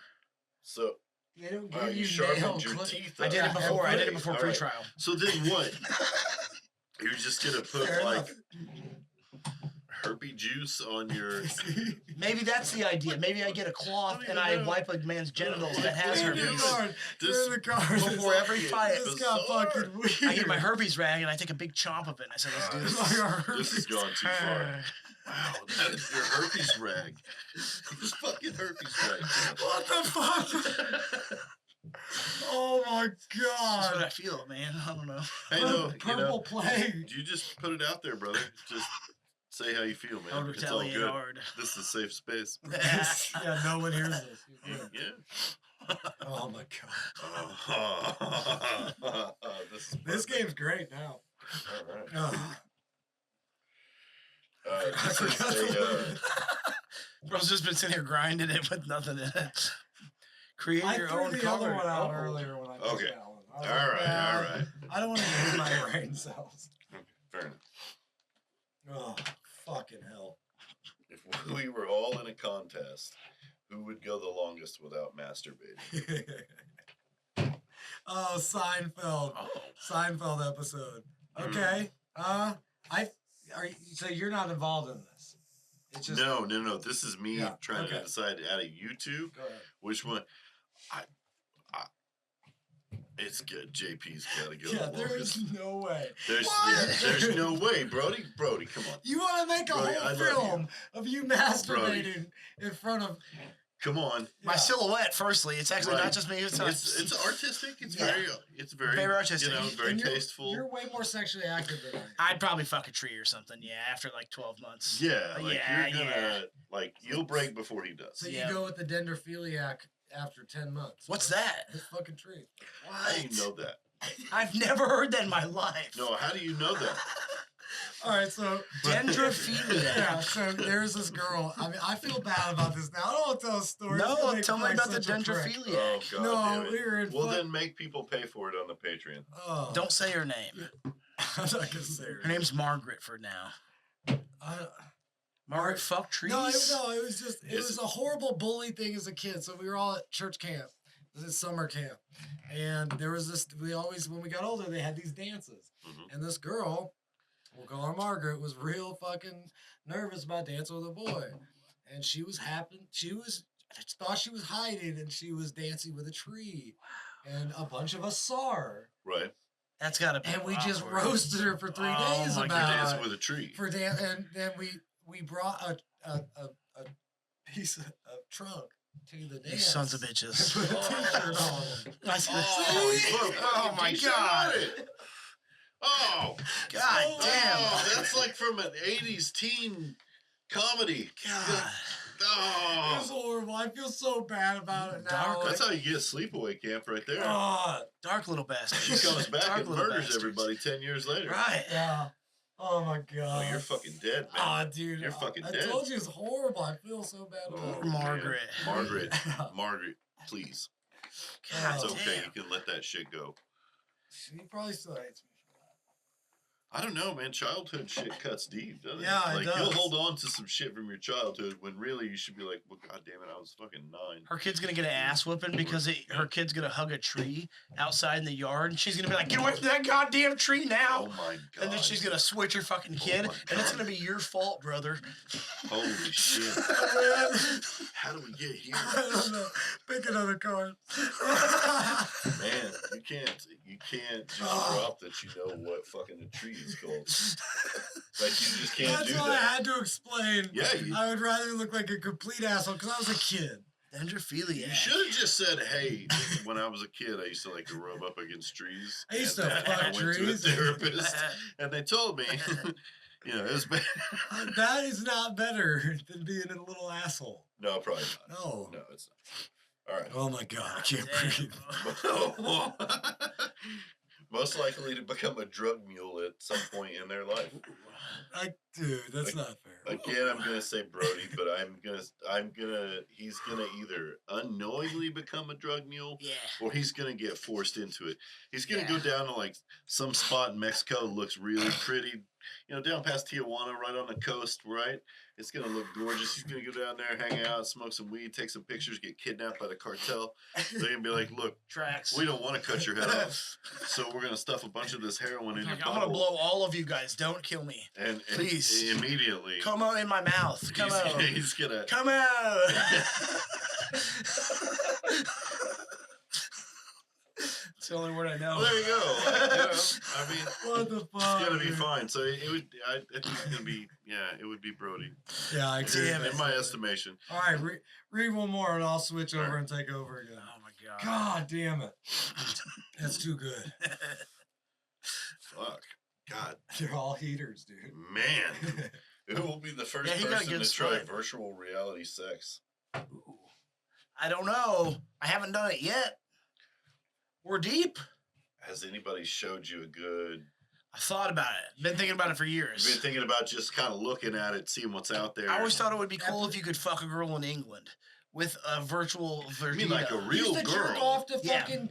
So They don't you give you sharpened nail your clip. teeth. I did it up. before. I did it Okay, before all right. pretrial. So then what? You're just gonna put Fair like enough. herpy juice on your. Maybe that's the idea. Maybe I get a cloth and I wipe a man's genitals that has You're in the herpes. car. You're in the car. Before every fight. This got Bizarre. fucking weird. I get my herpes rag and I take a big chomp of it and I say, let's do this. This has gone too far. Wow, that is your herpes rag. It's fucking herpes rag. What the fuck? Oh my That's what god. I feel, man. I don't know. Hey, no, Purple plague. you just put it out there, brother. Just say how you feel, man. I would It's all retaliate good. hard. This is a safe space. Yeah, no one hears this. You're good. Yeah. Oh my god. This is This perfect. game's great now. All right. Oh. This is a, Bro's just been sitting here grinding it with nothing in it. Create I your threw own the color. other one out Oh. earlier when I picked Okay. that one. I was all like, right, "Nah, all right. I don't want to use my brain cells. Okay, fair enough. Oh, fucking hell. If we were all in a contest, who would go the longest without masturbating? Oh, Seinfeld. Oh, Seinfeld episode. Okay. So you're not involved in this. It's just no. This is me Yeah, trying okay. to decide out of you two Go ahead. which one. It's good. JP's got to go Yeah, the there longest. is no way. There's What? there's no way, Brody. Brody, come on. You want to make a Brody, I whole love film of you masturbating in front of Come on. My Yeah. silhouette, firstly. It's actually Right. not just me. It's It's artistic. It's Yeah. very Very artistic. You know, very and you're- tasteful. You're way more sexually active than I am. I'd probably fuck a tree or something, yeah, after like 12 months. Yeah, like Yeah, you're gonna like you'll break before he does. So Yeah. you go with the dendrophiliac after 10 months. What's that? This fucking tree. How do you know that? I've never heard that in my life. No, how do you know that? All right, so Dendrophilia. yeah, so there's this girl. I mean, I feel bad about this now. I don't want to tell a story. It's gonna No, make tell me like about the such a prick. Oh dendrophiliac. god No, damn it. we were in Well fuck- then make people pay for it on the Patreon. Oh, Don't say her name. I'm not gonna say her. Her name's Margaret for now. Margaret fuck trees? No, it was just it Is was it? a horrible bully thing as a kid. So we were all at church camp. This is summer camp, and there was this. We always, when we got older, they had these dances, Mhm. and this girl, we'll call her Margaret, was real fucking nervous about dancing with a boy, and she was happy. She thought she was hiding, and she was dancing with a tree, and a bunch of us saw her, Right. That's gotta be and we just awkward. roasted her for 3 Oh days my You're about dancing it. with a tree. For dan- and then we brought a piece of trunk to the dance. You sons of and bitches. put a t-shirt on. I see Oh, this. you put a Oh fucking my t-shirt god. on it. Oh, God Oh, damn. oh, that's like from an '80s teen comedy. God. It was Oh, horrible. I feel so bad about it now. Dark. that's how you get sleepaway camp right there. God. Dark little He bastards. comes back Dark and little murders bastards. everybody 10 years later. Right. Yeah. Oh my god. Oh, you're fucking dead, man. Ah, dude. You're fucking I dead. told you it's horrible. I feel so bad about Oh, it. man. Margaret. Margaret, please. God It's okay. damn. You can let that shit go. He probably still hates me. I don't know, man. Childhood shit cuts deep, doesn't Yeah, it? it Like, you'll does. hold on to some shit from your childhood when really you should be like, well, god damn it, I was fucking 9. Her kid's gonna get an ass whooping because her kid's gonna hug a tree outside in the yard, and she's gonna be like, "Get away from that goddamn tree now!" Oh my god. And then she's gonna switch her fucking kid, my and it's God. gonna be your fault, brother. Holy shit. How do we get here? I don't know. Pick another card. Man, you can't just drop that you know what fucking a tree is called. Like, you just can't That's do why I that. had to explain. Yeah, you, I would rather look like a complete asshole because I was a kid. Dendrophilia. you should have just said, hey, when I was a kid, I used to like to rub up against trees. I used And to then fuck I went trees. to a therapist, and they told me, you know, it was bad. That is not better than being a little asshole. No, probably not. No. No, it's not. All right. Oh my god, I can't Damn. breathe. Most likely to become a drug mule at some point in their life. Dude, that's not fair. Again, I'm gonna say Brody, but he's gonna either unknowingly become a drug mule Yeah. or he's gonna get forced into it. He's gonna Yeah. go down to like some spot in Mexico that looks really pretty, down past Tijuana, right on the coast, right? It's gonna look gorgeous. He's gonna go down there, hang out, smoke some weed, take some pictures, get kidnapped by the cartel. They're gonna be like, look, Tracks. we don't want to cut your head off, so we're gonna stuff a bunch of this heroin in your I'm gonna butthole. blow all of you guys. Don't kill me. And Please. immediately. Come out in my mouth. Come out. He's gonna. Come out. It's the only word I know. Well, there you go. I mean, What the fuck? it's gonna be dude? fine. So it would. I think it's gonna be. Yeah, it would be Brody. Yeah, I agree. Damn it. In my estimation. All right, read one more and I'll switch over Alright. and take over again. Oh my god. God damn it. That's too good. Fuck. God. They're all heaters, dude. Man. Who will be the first Yeah, he got a person good to try split. virtual reality sex? Ooh. I don't know. I haven't done it yet. We're deep. Has anybody showed you a good? I thought about it. Been thinking about it for years. You've been thinking about just kind of looking at it, seeing what's out there. I always thought it would be cool if you could fuck a girl in England with a virtual You Virginia. mean like a You real used to jerk girl? off to Yeah. fucking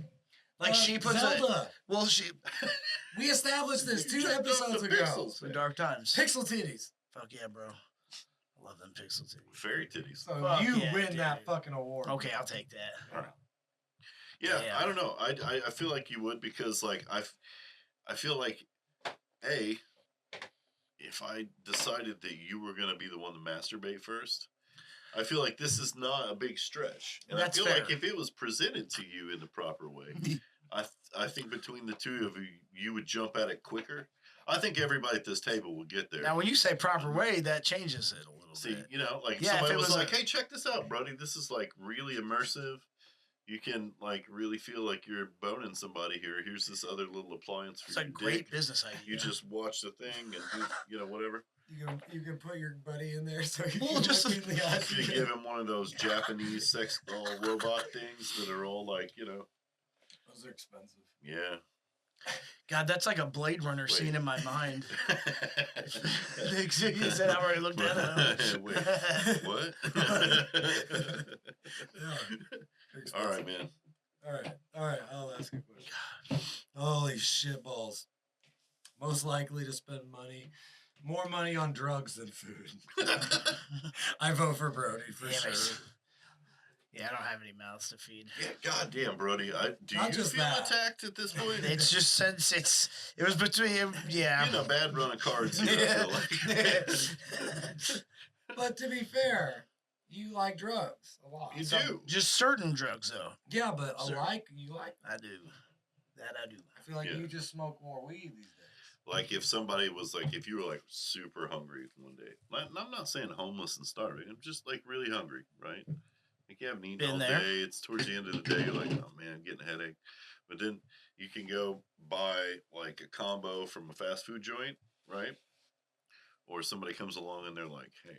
Like she puts Zelda. well, she We established this You 2 jerked off episodes to ago. pixels, the man. dark times. Pixel titties. Fuck yeah, bro. I love them pixel titties. Fairy titties. So Fuck you yeah, win that dude. fucking award. Okay, I'll take that. Yeah, Yeah. I don't know. I feel like you would because like I feel like if I decided that you were gonna be the one to masturbate first, I feel like this is not a big stretch, and That's I feel like fair. if it was presented to you in the proper way, I think between the two of you, you would jump at it quicker. I think everybody at this table will get there. Now, when you say proper way, that changes it a little See, bit. like Yeah, if somebody it was was like, a- "Hey, check this out, Brody. This is like really immersive. You can like really feel like you're boning somebody here. Here's this other little appliance for It's a your great dick. business idea. You just watch the thing and do, whatever. You can put your buddy in there so you Well, can just- look in the eyes. You give him one of those Japanese sex doll robot things that are all like, Those are expensive. yeah. God, that's like a Blade Runner Wait. scene in my mind. You said I already looked at it. Wait, what? Yeah. All right, man. All right. I'll ask you a question. Holy shit balls. Most likely to spend more money on drugs than food. I vote for Brody for Damn sure. it. Yeah, I don't have any mouths to feed. Yeah, goddamn, Brody. Do Not you just feel that. attacked at this point? It's just since it was between yeah. In a bad run of cards here, I feel like. But to be fair, you like drugs a lot. You do. Just certain drugs though. Yeah, but Sir. you like. I do. That I do. I feel like Yeah. you just smoke more weed these days. Like if somebody was like, if you were like super hungry one day, I'm not saying homeless and starving. I'm just like really hungry, right? Like you haven't eaten Been all there. day. It's towards the end of the day. You're like, oh man, I'm getting a headache. But then you can go buy like a combo from a fast food joint, right? Or somebody comes along and they're like, hey,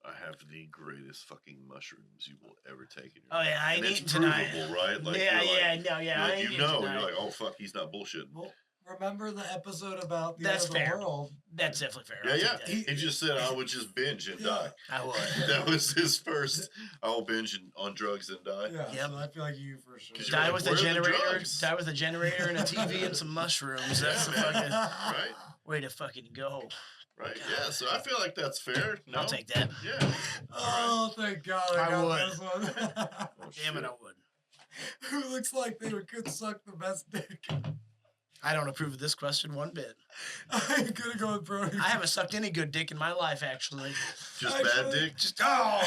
I have the greatest fucking mushrooms you will ever take in your Oh life. yeah, I ain't And it's eating tonight. provable, right? Like, yeah, you're like, yeah, no, yeah. I like, ain't you eating know, tonight. you're like, oh fuck, he's not bullshitting. Well, remember the episode about the That's end of the fair. world? That's definitely fair. Yeah, I'll yeah. take that. He just said I would just binge and Yeah. die. I would. That was his first. I will binge on drugs and die. Yeah, Yep. so I feel like you for sure. 'Cause you're Die like, with a "Where are the generator. drugs?" Die with a generator and a TV and some mushrooms. That's the Yeah, man. fucking Right, way to fucking go. right. Yeah, so I feel like that's fair. No? I'll take that. Yeah. Oh, thank God I I got would. this one. Oh, Damn it, shit. I would. Who looks like they could suck the best dick? I don't approve of this question one bit. I'm gonna go with Brody. I haven't sucked any good dick in my life, actually. Just bad Actually- dick. Just oh,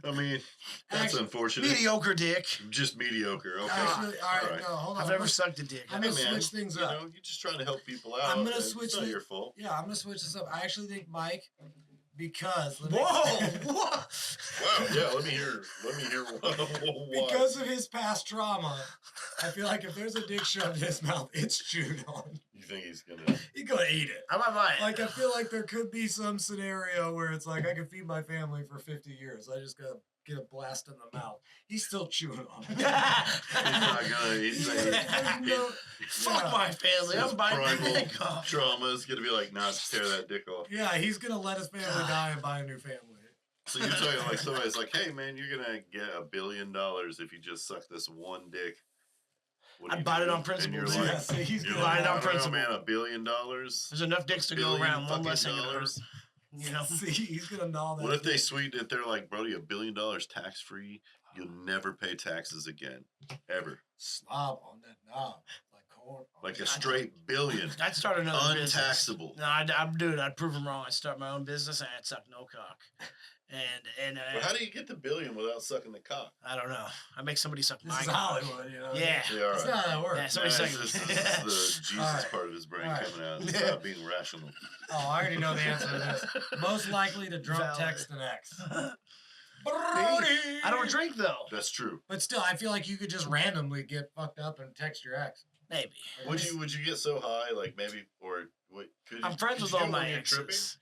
I mean, that's Actually, unfortunate. mediocre dick. Just mediocre. Okay. Actually, all right, All right. no, hold on. I've never sucked a dick. I'm Hey, gonna man, switch things you up. know, you're just trying to help people out. I'm gonna and switch It's not the- your fault. Yeah, I'm gonna switch this up. I actually think Mike, because let me- Whoa! Wow. Yeah. Let me hear. Why. because of his past trauma, I feel like if there's a dick shoved in his mouth, it's chewed on. You think he's gonna? He's gonna eat it. I might buy it. Like I feel like there could be some scenario where it's like I can feed my family for 50 years. I just gotta get a blast in the mouth. He's still chewing on it. He's not gonna. He's not gonna. There's no- Fuck yeah. my family. His I'm biting their primal dick off. trauma is gonna be like, nah, tear that dick off. Yeah, he's gonna let his family God. die and buy a new family. So you're talking like somebody's like, hey man, you're gonna get $1 billion if you just suck this one dick. What do I'd you buy do? it on And principle, you're dude. like, Yeah, see, he's you're gonna buy like, it on I don't know, principle. man, $1 billion. There's enough dicks to go billion around. One fucking less ain't gonna hurt. dollars. You know? See, he's gonna gnaw that. What if they dick. sweeten it? They're like, Brody, $1 billion tax free. You'll never pay taxes again, ever. slob on that knob, like corn? Like a straight billion, I'd start another business. untaxable. No, I'd do it. I'd prove them wrong. I'd start my own business and I'd suck no cock. But how do you get the billion without sucking the cock? I don't know. I make somebody suck my This is cock. Hollywood, you know. Yeah. Yeah, all That's right. not how that works. Yeah, somebody Nah, suck. this is the Jesus Alright. part of his brain Alright. coming out. Stop being rational. Oh, I already know the answer to this. Most likely to drunk Valid. text an ex. I don't drink though. That's true. But still, I feel like you could just randomly get fucked up and text your ex. Maybe. Would you get so high, like maybe, or what? I'm friends with all my exes.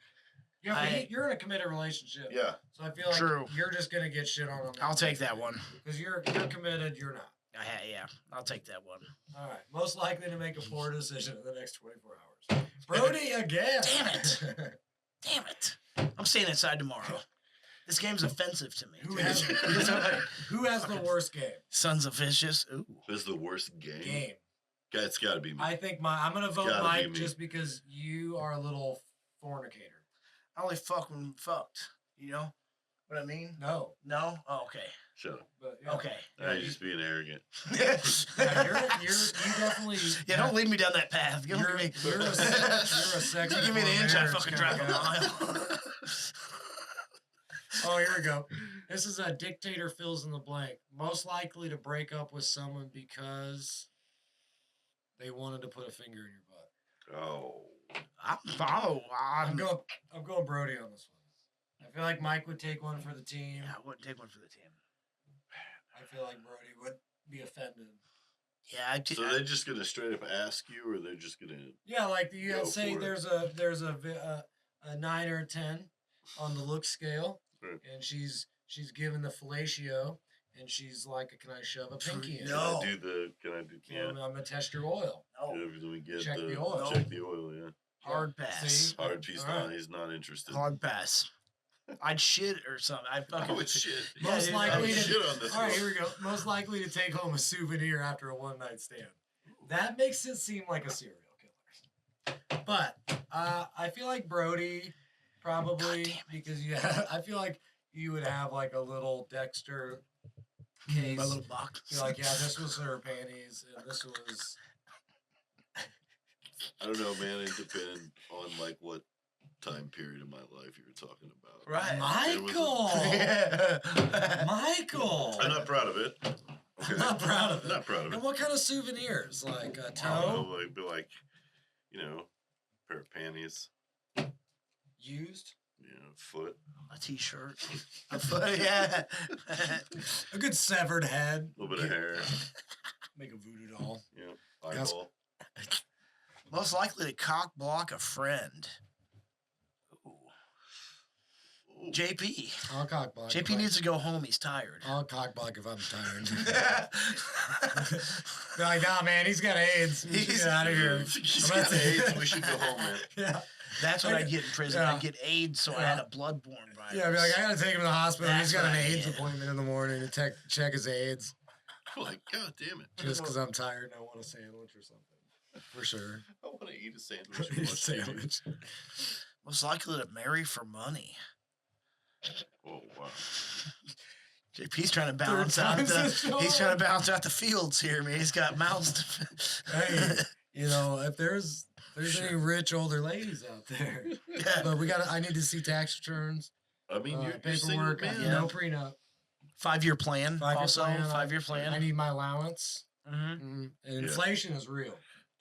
Yeah, but I- you're in a committed relationship. Yeah. So I feel like True. you're just gonna get shit on. I'll take that one. Because you're committed. You're not. Yeah, I'll take that one. All right. Most likely to make a poor decision in the next 24 hours. Brody again. Damn it. Damn it. I'm staying inside tomorrow. This game's offensive to me. Who has the worst game? Sons of Vicious. Ooh. This is the worst game. Game. It's got to be me. I think I'm gonna vote Gotta be Mike me. just because you are a little fornicator. I only fuck when fucked. You know what I mean? No. No? Oh, okay. Shut up. But yeah. Okay. Now you're just being arrogant. Yeah, you definitely. Yeah, don't lead me down that path. Give You're, me. you're a sex. You give me the inch, I fucking drive a guy. mile. Oh, here we go. This is a dictator fills in the blank. Most likely to break up with someone because they wanted to put a finger in your butt. Oh. I'm going Brody on this one. I feel like Mike would take one for the team. Yeah, I wouldn't take one for the team. I feel like Brody would be offended. Yeah, So they're just gonna straight up ask you, or they're just gonna? Yeah, like you Go say, for it. there's a 9 or a 10 on the look scale, Right. and she's given the fellatio, and she's like, "Can I shove a pinky in?" No. Can I do? Yeah. I'm gonna test your oil. No. Let me get Check the oil. Check the oil. Yeah. Hard Yeah. pass. See? Hard. He's All not. right. He's not interested. Hard pass. I'd shit or something. I'd fucking. Oh, it's shit. Yeah, Most dude, likely I would to. shit on this All right, one. here we go. Most likely to take home a souvenir after a one-night stand. That makes it seem like a serial killer. But I feel like Brody probably because I feel like you would have like a little Dexter case. My little box. You're like, yeah, this was her panties, and this was. I don't know, man. It depends on like what time period of my life you were talking about. Right. Michael. Yeah. Michael. I'm not proud of it. Okay. I'm not proud of it. Not proud of And it. what kind of souvenirs? Like a I don't toe know, like, be like, pair of panties, used? foot. A t-shirt. A foot, yeah. A good severed head. A little bit of hair. Make a voodoo doll. Eyeball. Most likely to cock block a friend. Ooh. Ooh. JP. I'll cock block. JP needs to go home. He's tired. I'll cock block if I'm tired. Be like, nah, man, he's got AIDS. We should get out of here. He's I'm got about to- AIDS. We should go home, man. Yeah. That's what I'd get in prison. Yeah. I'd get AIDS, so I had a bloodborne virus. Yeah, I'd be like, I gotta take him to the hospital. That's He's got an what I AIDS get. appointment in the morning to check his AIDS. Like, God damn it. Just because I'm tired and I want a sandwich or something. For sure. I want to eat a sandwich. and Eat a watch TV. sandwich. Most likely to marry for money. Oh, wow. JP's trying to balance out time's this show. he's trying to balance out the fields here, man. He's got mouths to Hey, if there's any rich older ladies out there, yeah. but I need to see tax returns, I mean, you're single, paperwork, man. Yeah. no prenup. 5-year plan. 5-year Also, plan, 5-year I plan. need my allowance. Mm-hmm. And inflation is real.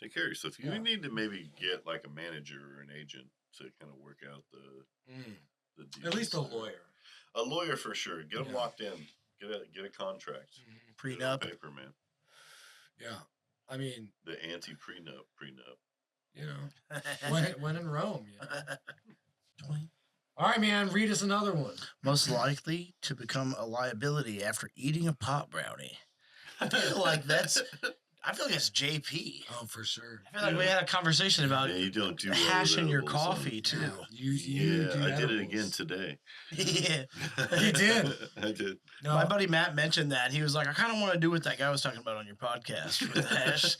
Take care of yourself. You Yeah. need to maybe get like a manager or an agent to kind of work out the deals. At least a lawyer. A lawyer for sure. Get them Yeah. locked in. Get a contract. Get it on Prenup. paper, man. Yeah. I mean, The anti-prenup. when in Rome. Yeah. 20. All right, man. Read us another one. Most likely to become a liability after eating a pot brownie. I feel like I feel like it's JP. Oh, for sure. I feel like we had a conversation about Yeah, you don't do well with hashing your edibles, coffee son. too. You do I did it edibles. again today. Yeah. You did? I did. No, My buddy Matt mentioned that. He was like, I kind of want to do what that guy was talking about on your podcast with the hash.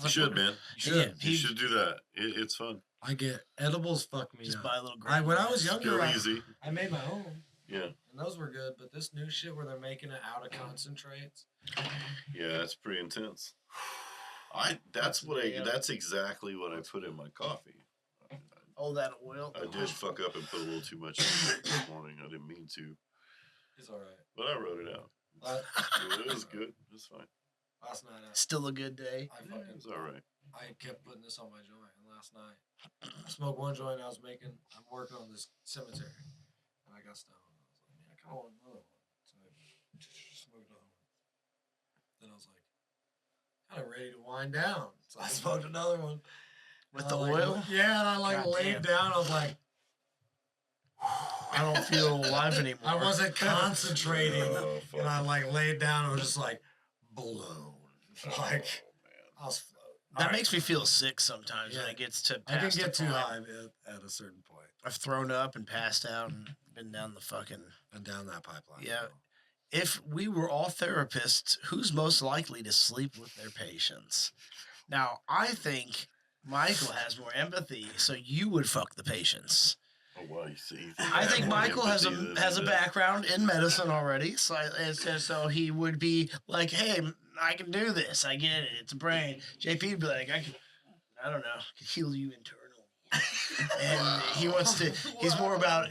You should, man. Yeah, You should do that. It's fun. I get edibles. Fuck me just up. buy a little. When I was younger, Go easy. I made my own, Yeah. and those were good. But this new shit where they're making it out of concentrates. Yeah, that's pretty intense. That's exactly what I put in my coffee. Oh, that oil. I did fuck up and put a little too much in it this morning. I didn't mean to, It's all right. but I wrote it out. It was good. It was fine. Last night, Still a good day. I It fucking was all right. I kept putting this on my joint, and last night I smoked one joint. I'm working on this cemetery, and I got stoned. I was like, man, I kind of want another one, so I smoked another one. Then I was like, kind of ready to wind down, so I smoked another one With And the I, like, oil? Yeah, and I God laid damn. down. I was like, I don't feel alive anymore. I wasn't concentrating, Oh, fuck. and I laid down. I was just blown, like I was floating. That makes me feel sick sometimes when Yeah. it gets to I can past get the too point. high at a certain point I've thrown up and passed out and been down the fucking. and down that pipeline. Yeah. If we were all therapists, who's most likely to sleep with their patients? Now, I think Michael has more empathy, so you would fuck the patients. Oh, wow, you see. I think Michael has a background in medicine already, so he would be like, "Hey, I can do this. I get it. It's a brain." JP would be like, I don't know, heal you internally, and he wants to. He's more about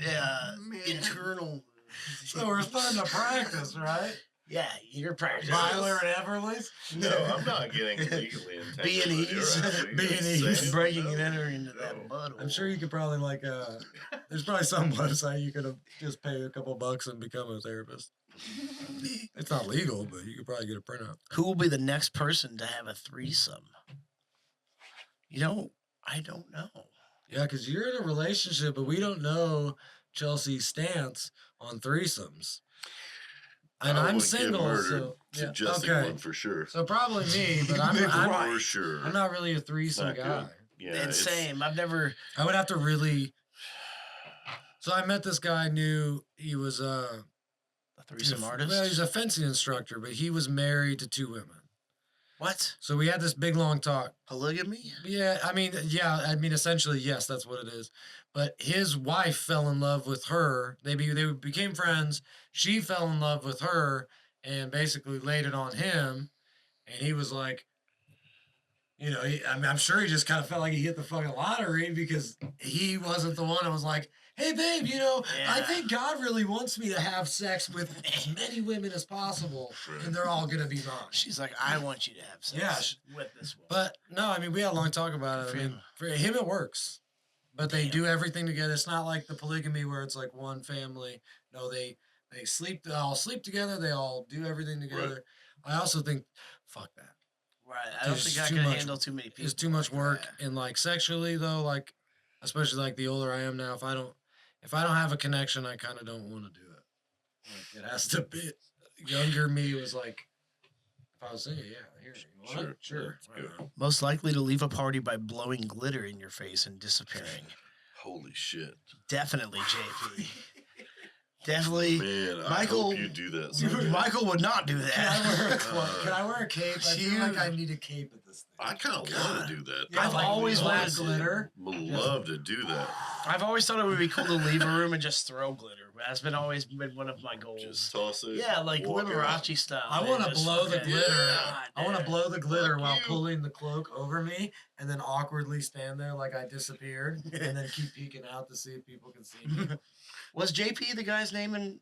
internal. So we're starting to practice, right? Yeah, you're practicing. Byler and Everly's. No, I'm not getting legally entangled. B&Es. B&Es. Breaking and entering into that butthole. I'm sure you could probably there's probably some website you could have just pay a couple bucks and become a therapist. It's not legal, but you could probably get a printout. Who will be the next person to have a threesome? I don't know. Yeah, because you're in a relationship, but we don't know Chelsea's stance on threesomes. And I I'm would get single, murdered so suggesting okay. one for sure. So probably me, but I'm For sure. I'm not really a threesome Not guy. good. Yeah, And it's same. I've never. I would have to really. So I met this guy. I knew he was A threesome artist? Well, he's a fencing instructor, but he was married to 2 women. What? So we had this big long talk. Polygamy? Yeah, essentially, yes, that's what it is. But his wife fell in love with her. They became friends. She fell in love with her and basically laid it on him. And he was like, I'm sure he just kind of felt like he hit the fucking lottery because he wasn't the one that was like, hey, babe, I think God really wants me to have sex with as many women as possible, and they're all going to be mine. She's like, I want you to have sex with this one. But no, we had a long talk about it. For him, it works. But they do everything together. It's not like the polygamy where it's like one family. No, they all sleep together. They all do everything together. Right. I also think, fuck that. Right. I don't think I can handle too many people. It's too much work. And sexually though, especially the older I am now, if I don't have a connection, I kind of don't want to do it. It has to be. Younger me was like, if I was single, yeah, here, you want it? Sure. Most likely to leave a party by blowing glitter in your face and disappearing. Holy shit. Definitely, JP. Definitely. Man, Michael, I hope you do that someday. Michael would not do that. Can I wear a cape? I feel like I need a cape at this thing. I kind of want to do that. Yeah, I've always wanted glitter. Would love to do that. I've always thought it would be cool to leave a room and just throw glitter. That's always been one of my goals. Just toss it. Yeah, like walk out. Liberace style. I want to blow the glitter. Yeah, I want to blow the glitter Fuck while you. pulling the cloak over me, and then awkwardly stand there like I disappeared, and then keep peeking out to see if people can see me. Was JP the guy's name in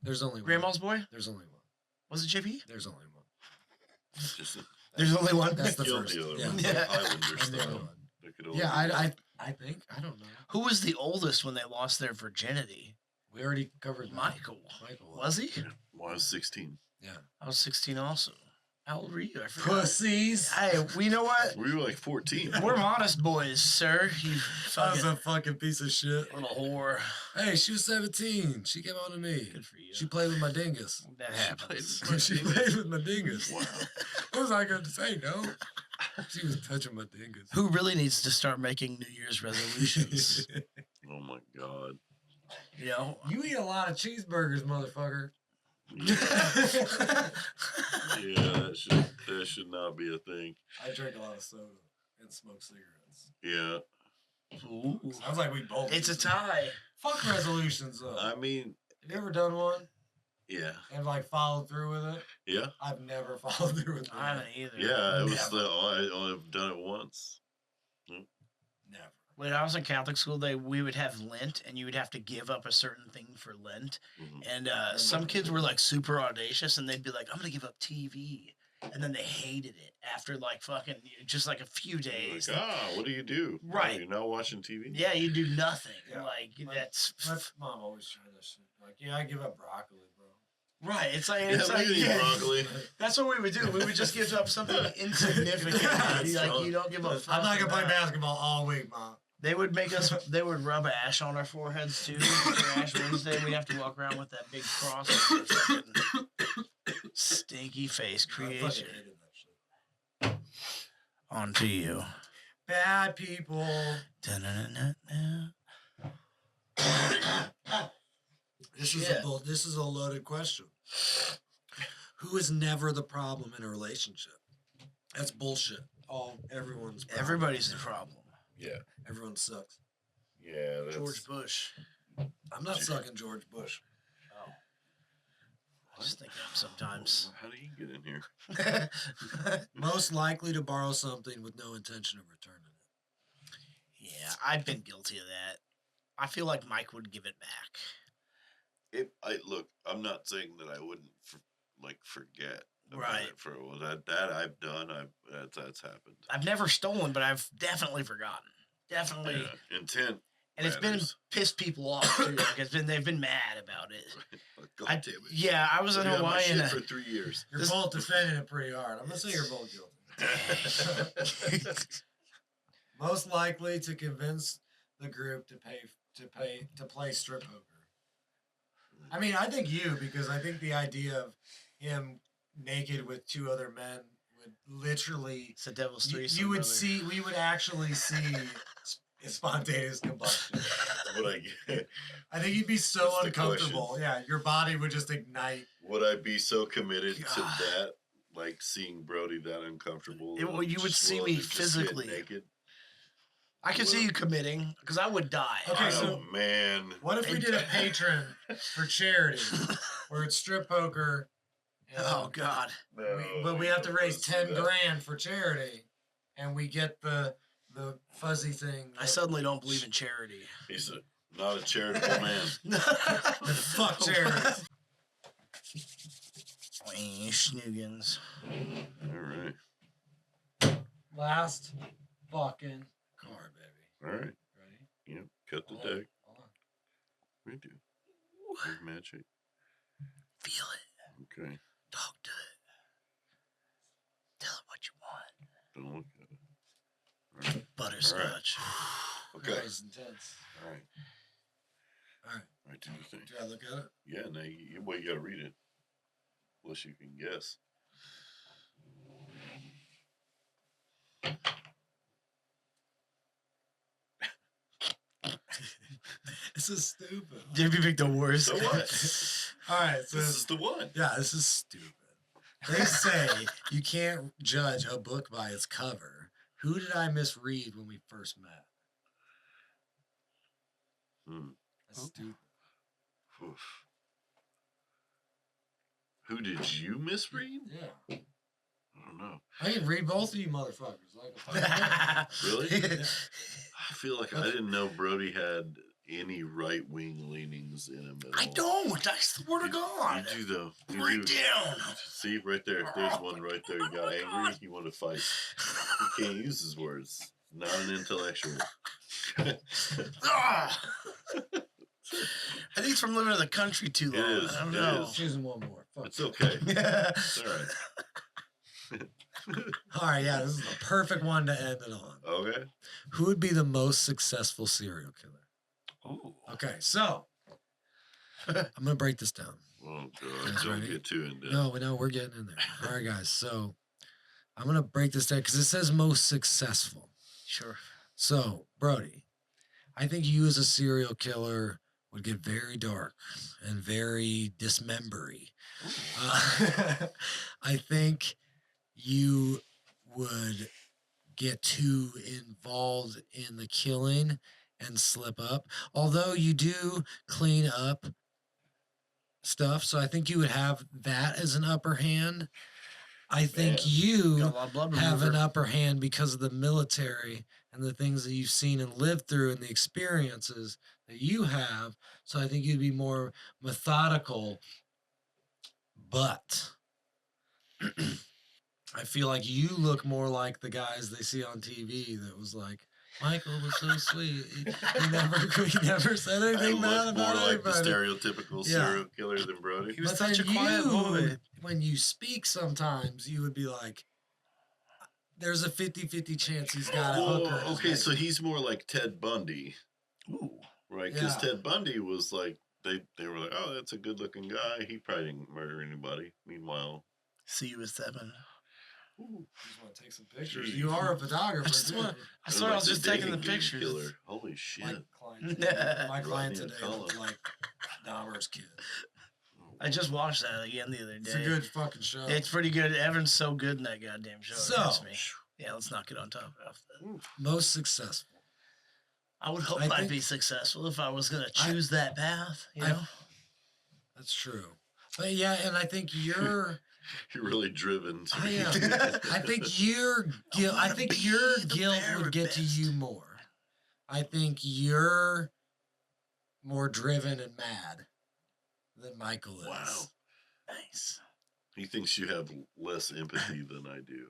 There's only one. Grandma's Boy? There's only one. Was it JP? There's only one. Just There's only one. That's the killed first. the other Yeah. one. Yeah. Highlander I'm the style. only one. There could only Yeah, be I think I don't know. Who was the oldest when they lost their virginity? We already covered that. Michael. Michael Was he? Well, I was 16. Yeah. I was 16 also. How old were you? I forgot. Pussies. Hey, you know what? We were like 14. We're modest boys, sir. You I was fucking a fucking piece of shit. little whore. Hey, she was 17. She came on to me. Good for you. She played with my dingus. That She happens. played She played with my dingus. Wow. What was I going to say? No. She was touching my dingus. Who really needs to start making New Year's resolutions? Oh my God. You know? You eat a lot of cheeseburgers, motherfucker. Yeah, that should not be a thing. I drink a lot of soda and smoke cigarettes. Yeah. Ooh. Sounds like we both. It's a do. tie. Fuck resolutions, though. I mean, Have you ever done one yeah. and like followed through with it? Yeah. I've never followed through with I haven't either. Yeah. It was Never. I've done it once. Never. When I was in Catholic school, we would have Lent, and you would have to give up a certain thing for Lent. Mhm. And some kids were like super audacious, and they'd be like, "I'm gonna give up TV," and then they hated it after like fucking just like a few days. Like, what do you do? Right. You're not watching TV? Yeah, you do nothing. Yeah. Like My- that's My mom always tried that shit. Like, yeah, I give up broccoli, bro. right. It's like Yeah, it's we like could eat yeah, broccoli. that's what we would do. We would just give up something insignificant. Like you don't give up. I'm not gonna play fucking- basketball all week, mom. They would make us. They would rub ash on our foreheads too. For Ash Wednesday, we'd have to walk around with that big cross. Stinky face I fucking creation. hated that shit. On to you. Bad people. Da-na-na-na-na. This is this is a loaded question. Who is never the problem in a relationship? That's bullshit. Everyone's problem. Everybody's the problem. Yeah. Everyone sucks. Yeah. That's, George Bush. I'm not sucking George Bush. Oh. I just think of him sometimes. How do you get in here? Most likely to borrow something with no intention of returning it. Yeah, I've been guilty of that. I feel like Mike would give it back. Look, I'm not saying that I wouldn't forget about Right. it for that I've done. That's happened. I've never stolen, but I've definitely forgotten. Definitely. Yeah. Intent. And it's been matters. pissed people off too. Like they've been mad about it. God I- damn it. Yeah, I was in I've had my Hawaii shit and for 3 years. You're both defending it pretty hard. I'm gonna say you're both guilty. Most likely to convince the group to play strip poker. I mean, I think you, because I think the idea of him naked with two other men would literally It's a devil's you threesome. would brother. see we would actually see spontaneous combustion. I think you'd be so That's the uncomfortable. question. Yeah, your body would just ignite. Would I be so committed to God. that? Like seeing Brody that uncomfortable? Well, you would just see willing me to just physically. get naked? I could see you committing because I would die. Okay, Oh, so- man. What if we did a patron for charity, where it's strip poker? and Oh God. but we have to raise Let's do 10 that. grand for charity, and we get the fuzzy thing. I suddenly don't believe in charity. He's not a charitable man. Fuck charity. Schnoogans. All right. Last fucking card, baby. All right. Ready? Yep. Cut the Hold on, deck. hold on. We do. Big magic. Feel it. Okay. Talk to it. Tell it what you want. Don't look at it. All right. Butterscotch. Okay. That was intense. All right. All right. All right. Do the thing. Do I look at it? Yeah. Now you gotta read it. Unless you can guess. This is stupid. Did you pick the worst? So what? All right. So This is the one. yeah, this is stupid. They say you can't judge a book by its cover. Who did I misread when we first met? Hmm. That's stupid. Oof. Who did you misread? Yeah. I don't know. I can read both of you motherfuckers. Like a fucking Really? Yeah. I feel like I didn't know Brody had any right wing leanings in him at all. I don't. I swear to God. You do though. You Break do. down. See right there. There's one right there. He got angry. He wanted to fight. He can't use his words. Not an intellectual. Ah! I think it's from living in the country too It long. is, I don't it know. is. choosing one more. Fuck. It's okay. Yeah. It's all right. All right, yeah, this is the perfect one to end it on. Okay. Who would be the most successful serial killer? Ooh. Okay, so I'm gonna break this down. Oh You God! guys Don't ready? get too in depth. No, we're getting in there. All right, guys. So I'm gonna break this down because it says most successful. Sure. So Brody, I think you as a serial killer would get very dark and very dismembery. I think you would get too involved in the killing and slip up. Although you do clean up stuff, so I think you would have that as an upper hand. I think Man, you Got a lot of blood have remover. an upper hand because of the military and the things that you've seen and lived through and the experiences that you have. So I think you'd be more methodical. But I feel like you look more like the guys they see on TV that was like, Michael was so sweet. He never said I anything bad look about more like the anybody. stereotypical Yeah. serial killer than Brody. He was But such a then quiet boy. when you speak sometimes, you would be like, there's a 50-50 chance he's got a hooker. as Okay, bait. so he's more like Ted Bundy, Ooh. right? Because Yeah. Ted Bundy was like they were like, oh, that's a good looking guy. He probably didn't murder anybody. Meanwhile, See you at 7. Ooh, you just want to take some pictures. Jeez. You are a photographer. I just too. want- I it swear I was the just taking the dating game pictures. Killer. Holy shit! My client Rodney today McCullough. looked like Dahmer's kid. I just watched that again the other day. It's a good fucking show. It's pretty good. Evan's so good in that goddamn show. So- it hurts me. Yeah, let's knock it on top of that. Most successful. I would hope I I'd think- be successful if I was going to choose that path. You I- know, That's true. But yeah, and I think you're. You're really driven. To I am. I think your guilt. I think your the guilt very would get to best. you more. I think you're more driven and mad than Michael is. Wow. nice. He thinks you have less empathy than I do,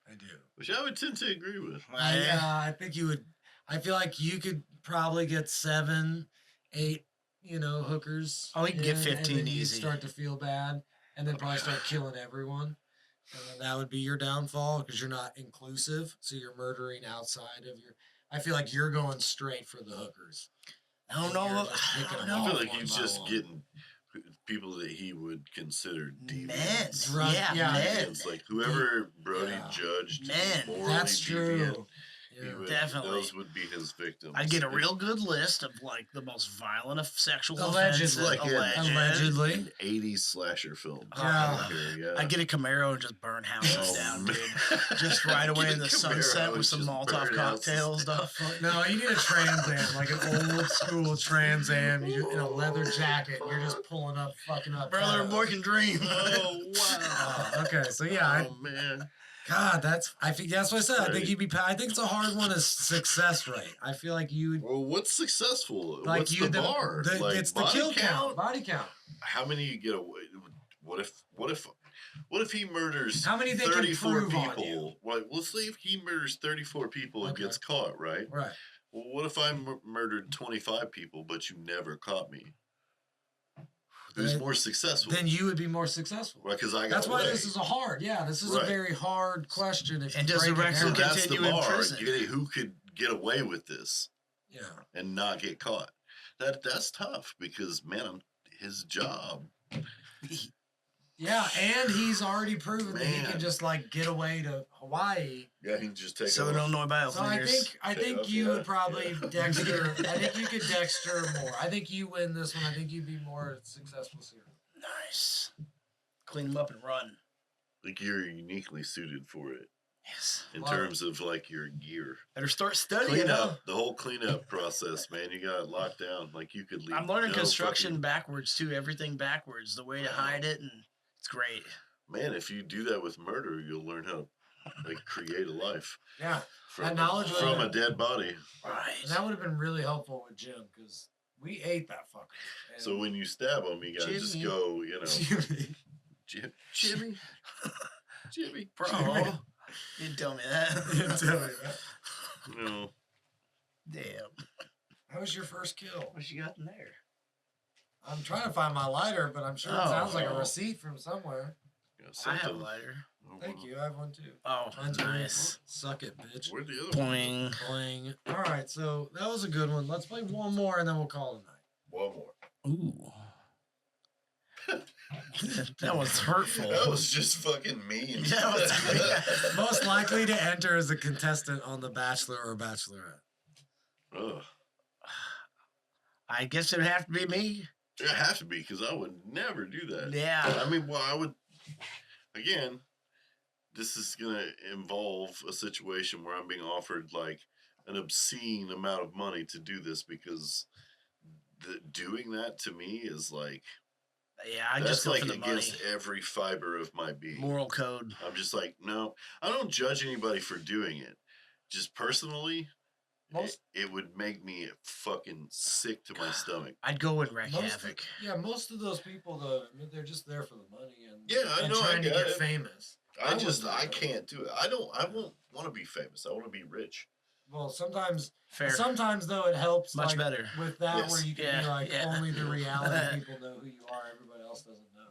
I do. which I would tend to agree with. I think you would. I feel like you could probably get 7, 8, hookers. Oh, we can get in, 15 and then you'd easy. start to feel bad, and then probably start killing everyone. And then that would be your downfall because you're not inclusive, so you're murdering outside of your. I feel like you're going straight for the hookers. I don't And know. you're just I picking don't them I know. feel off like one he's by just one. getting people that he would consider Men. deviants. Drug- yeah, yeah. men. It's like whoever Brody Yeah. judged Men. morally That's deviant, true. he Yeah. would, Definitely. those would be his victims. I'd get a real good list of like the most violent of sexual Allegedly. offenses. Like Allegedly. an 80s slasher film. Yeah. Yeah. I'd get a Camaro and just burn houses Oh, down, man. dude. Just right away Get in a the Camaro sunset and with some just Molotov burn houses cocktails, down. stuff. No, you need a Trans Am, like an old school Trans Am. You in a leather jacket. And you're just pulling up, fucking up. Brother, a boy can dream. Oh, wow. Okay, so yeah, Oh, man. God, I think that's what I said. I think Right. you'd be. I think it's a hard one is success rate. I feel like you would. Well, what's successful? Like What's you, the bar? Like, it's the body kill count, body count. How many you get away? What if he murders How many they can 34 prove on people? you. Right. Let's say if he murders 34 people and Okay. gets caught, right? Right. Well, what if I murdered 25 people, but you never caught me? Who's Then- more successful? Then you would be more successful. Right, because I got That's why away. this is a hard. Yeah, this is a Right. very hard question. If And you does the break it record So down. get- that's the continue in bar. prison? Who could get away with this Yeah. and not get caught? That's tough because man, his job. Yeah, and he's already proven that he Man. can just like get away to Hawaii. Yeah, he can just take Southern off. Illinois So I Biofingers. think you Yeah. would probably Dexter. I think you could Dexter more. I think you win this one. I think you'd be more successful serial. Nice. Clean them up and run. Like you're uniquely suited for it Yes. in Love terms of like your gear. Better start studying. Clean huh? up the whole cleanup process, man. You got it locked down. Like you could leave. I'm learning no construction fucking- backwards too. Everything backwards. The way to Wow. hide it, and it's great. Man, if you do that with murder, you'll learn how to like create a life Yeah, from, That knowledge would from have- a dead body. Right. and that would have been really helpful with Jim because we ate that fucker. And So when you stab him, you gotta just Jimmy. go, you know, Jimmy, Jimmy, Jimmy, Bro, you didn't tell me didn't tell me that. that. you know, Damn. How was your first kill? What you got in there? I'm trying to find my lighter, but I'm sure it Oh. sounds like a receipt from somewhere. Yeah, I have a something. lighter. Thank you. I have one too. Oh, Mine's nice. Suck it, bitch. Where'd the other one? Boing. Playing. All right, so that was a good one. Let's play one more and then we'll call it a night. One more. Ooh. That was hurtful. That was just fucking mean. That was- Most likely to enter as a contestant on The Bachelor or Bachelorette. Ugh. I guess it'd have to be me. It has to be because I would never do that. Yeah. I mean, well, I would. Again, this is gonna involve a situation where I'm being offered like an obscene amount of money to do this because doing that to me is like. Yeah, I That's just go like for the money. against every fiber of my being. Moral code. I'm just like, no, I don't judge anybody for doing it. Just personally, it would make me fucking sick to my stomach. I'd go and wreak havoc. Most of those people, though, I mean, they're just there for the money and I know, trying to I get it. famous. I can't do it. I won't want to be famous. I want to be rich. Well, sometimes Fair. Though it helps Much like, better. with that Yes. where you can be like only the reality people know who you are, everybody else doesn't know.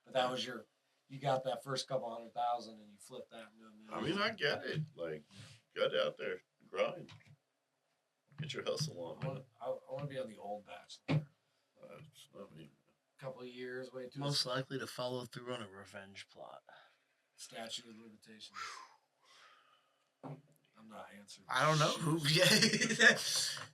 But that was you got that first couple 100,000 and you flip that into a I million. mean, I get it. Like, get out there, grind, get your hustle on. I want to be on the old Bachelor. It's not me. Couple of years, wait till Most likely to follow through on a revenge plot. statute of limitations. I'm not answering. I don't know who.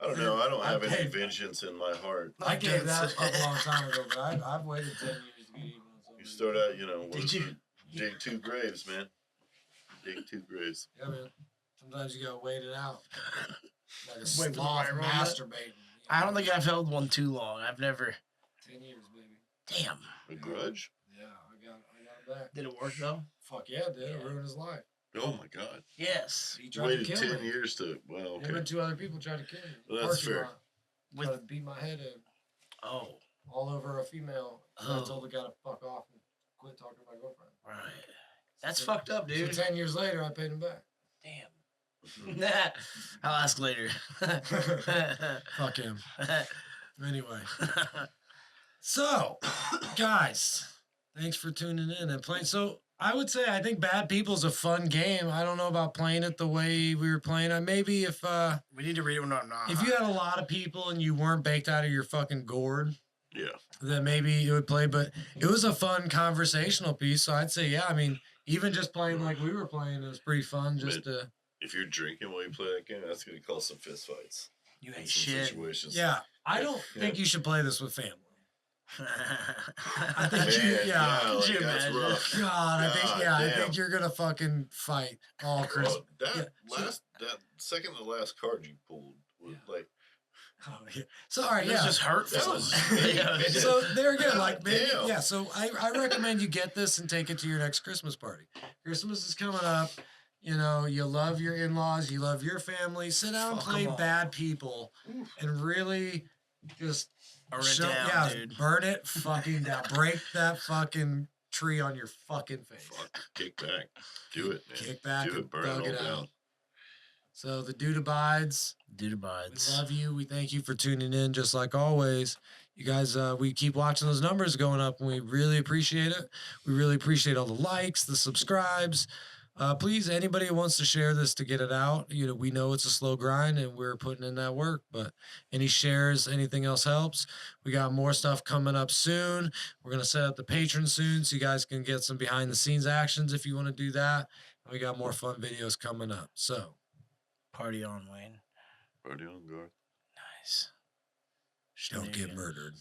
I don't know. I don't have any paid- vengeance in my heart. I gave that up a long time ago, but I've waited 10 years to get even on something. You start out, what Did is you? it? Dig 2 graves, man. Dig 2 graves. Yeah, man. Sometimes you gotta wait it out. Like a Wait for the sloth right moment. masturbating. I don't think I've held one too long. I've never. 10 years, baby. Damn. A grudge? Yeah, I got it back. Did it work though? Fuck yeah, it did. It ruined his life. Oh my God. Yes. He You tried waited to kill 10 me. years to. Well, Him okay. and 2 other people tried to kill me. Well, that's Parking fair. lot. With Tried to beat my head in oh all over a female. So I Oh. told the guy to fuck off and quit talking to my girlfriend. right. That's So- fucked up, dude. So 10 years later, I paid him back. Damn. Nah. I'll ask later. Fuck him. Anyway. So, guys, thanks for tuning in and playing. So, I would say I think Bad People's a fun game. I don't know about playing it the way we were playing it. Maybe if we need to read it. No, no. you had a lot of people and you weren't baked out of your fucking gourd, Yeah. then maybe it would play. But it was a fun conversational piece. So I'd say, yeah. I mean, even just playing like we were playing, it was pretty fun. Just to If you're drinking while you play that game, that's going to cause some fist fights. You in ain't some shit. situations. yeah. I don't think you should play this with family. I think Could like, you that's imagine? rough. God, I think God I damn. think you're gonna fucking fight all Christmas. Well, Yeah, that second to last card you pulled was like Oh, yeah. So all right, It was yeah. just hurtful. That was- Yeah, it was So there again, like God maybe, damn. yeah. So I recommend you get this and take it to your next Christmas party. Christmas is coming up. You know, you love your in-laws, you love your family. Sit down and Fuck play 'em all. Bad People, and really just Burn it down, yeah, dude. burn it fucking down. Break that fucking tree on your fucking face. fuck, kick back, do it, man. Kick back do and it, burn thug it it all out. down. So the dude abides. Dude We abides. love you. We thank you for tuning in, just like always. You guys, we keep watching those numbers going up, and we really appreciate it. We really appreciate all the likes, the subscribes. Please, anybody who wants to share this to get it out, you know, we know it's a slow grind, and we're putting in that work. But any shares, anything else helps. We got more stuff coming up soon. We're gonna set up the patron soon, so you guys can get some behind the scenes actions if you want to do that. We got more fun videos coming up. So. Party on, Wayne. Party on guard. Nice. Don't get murdered.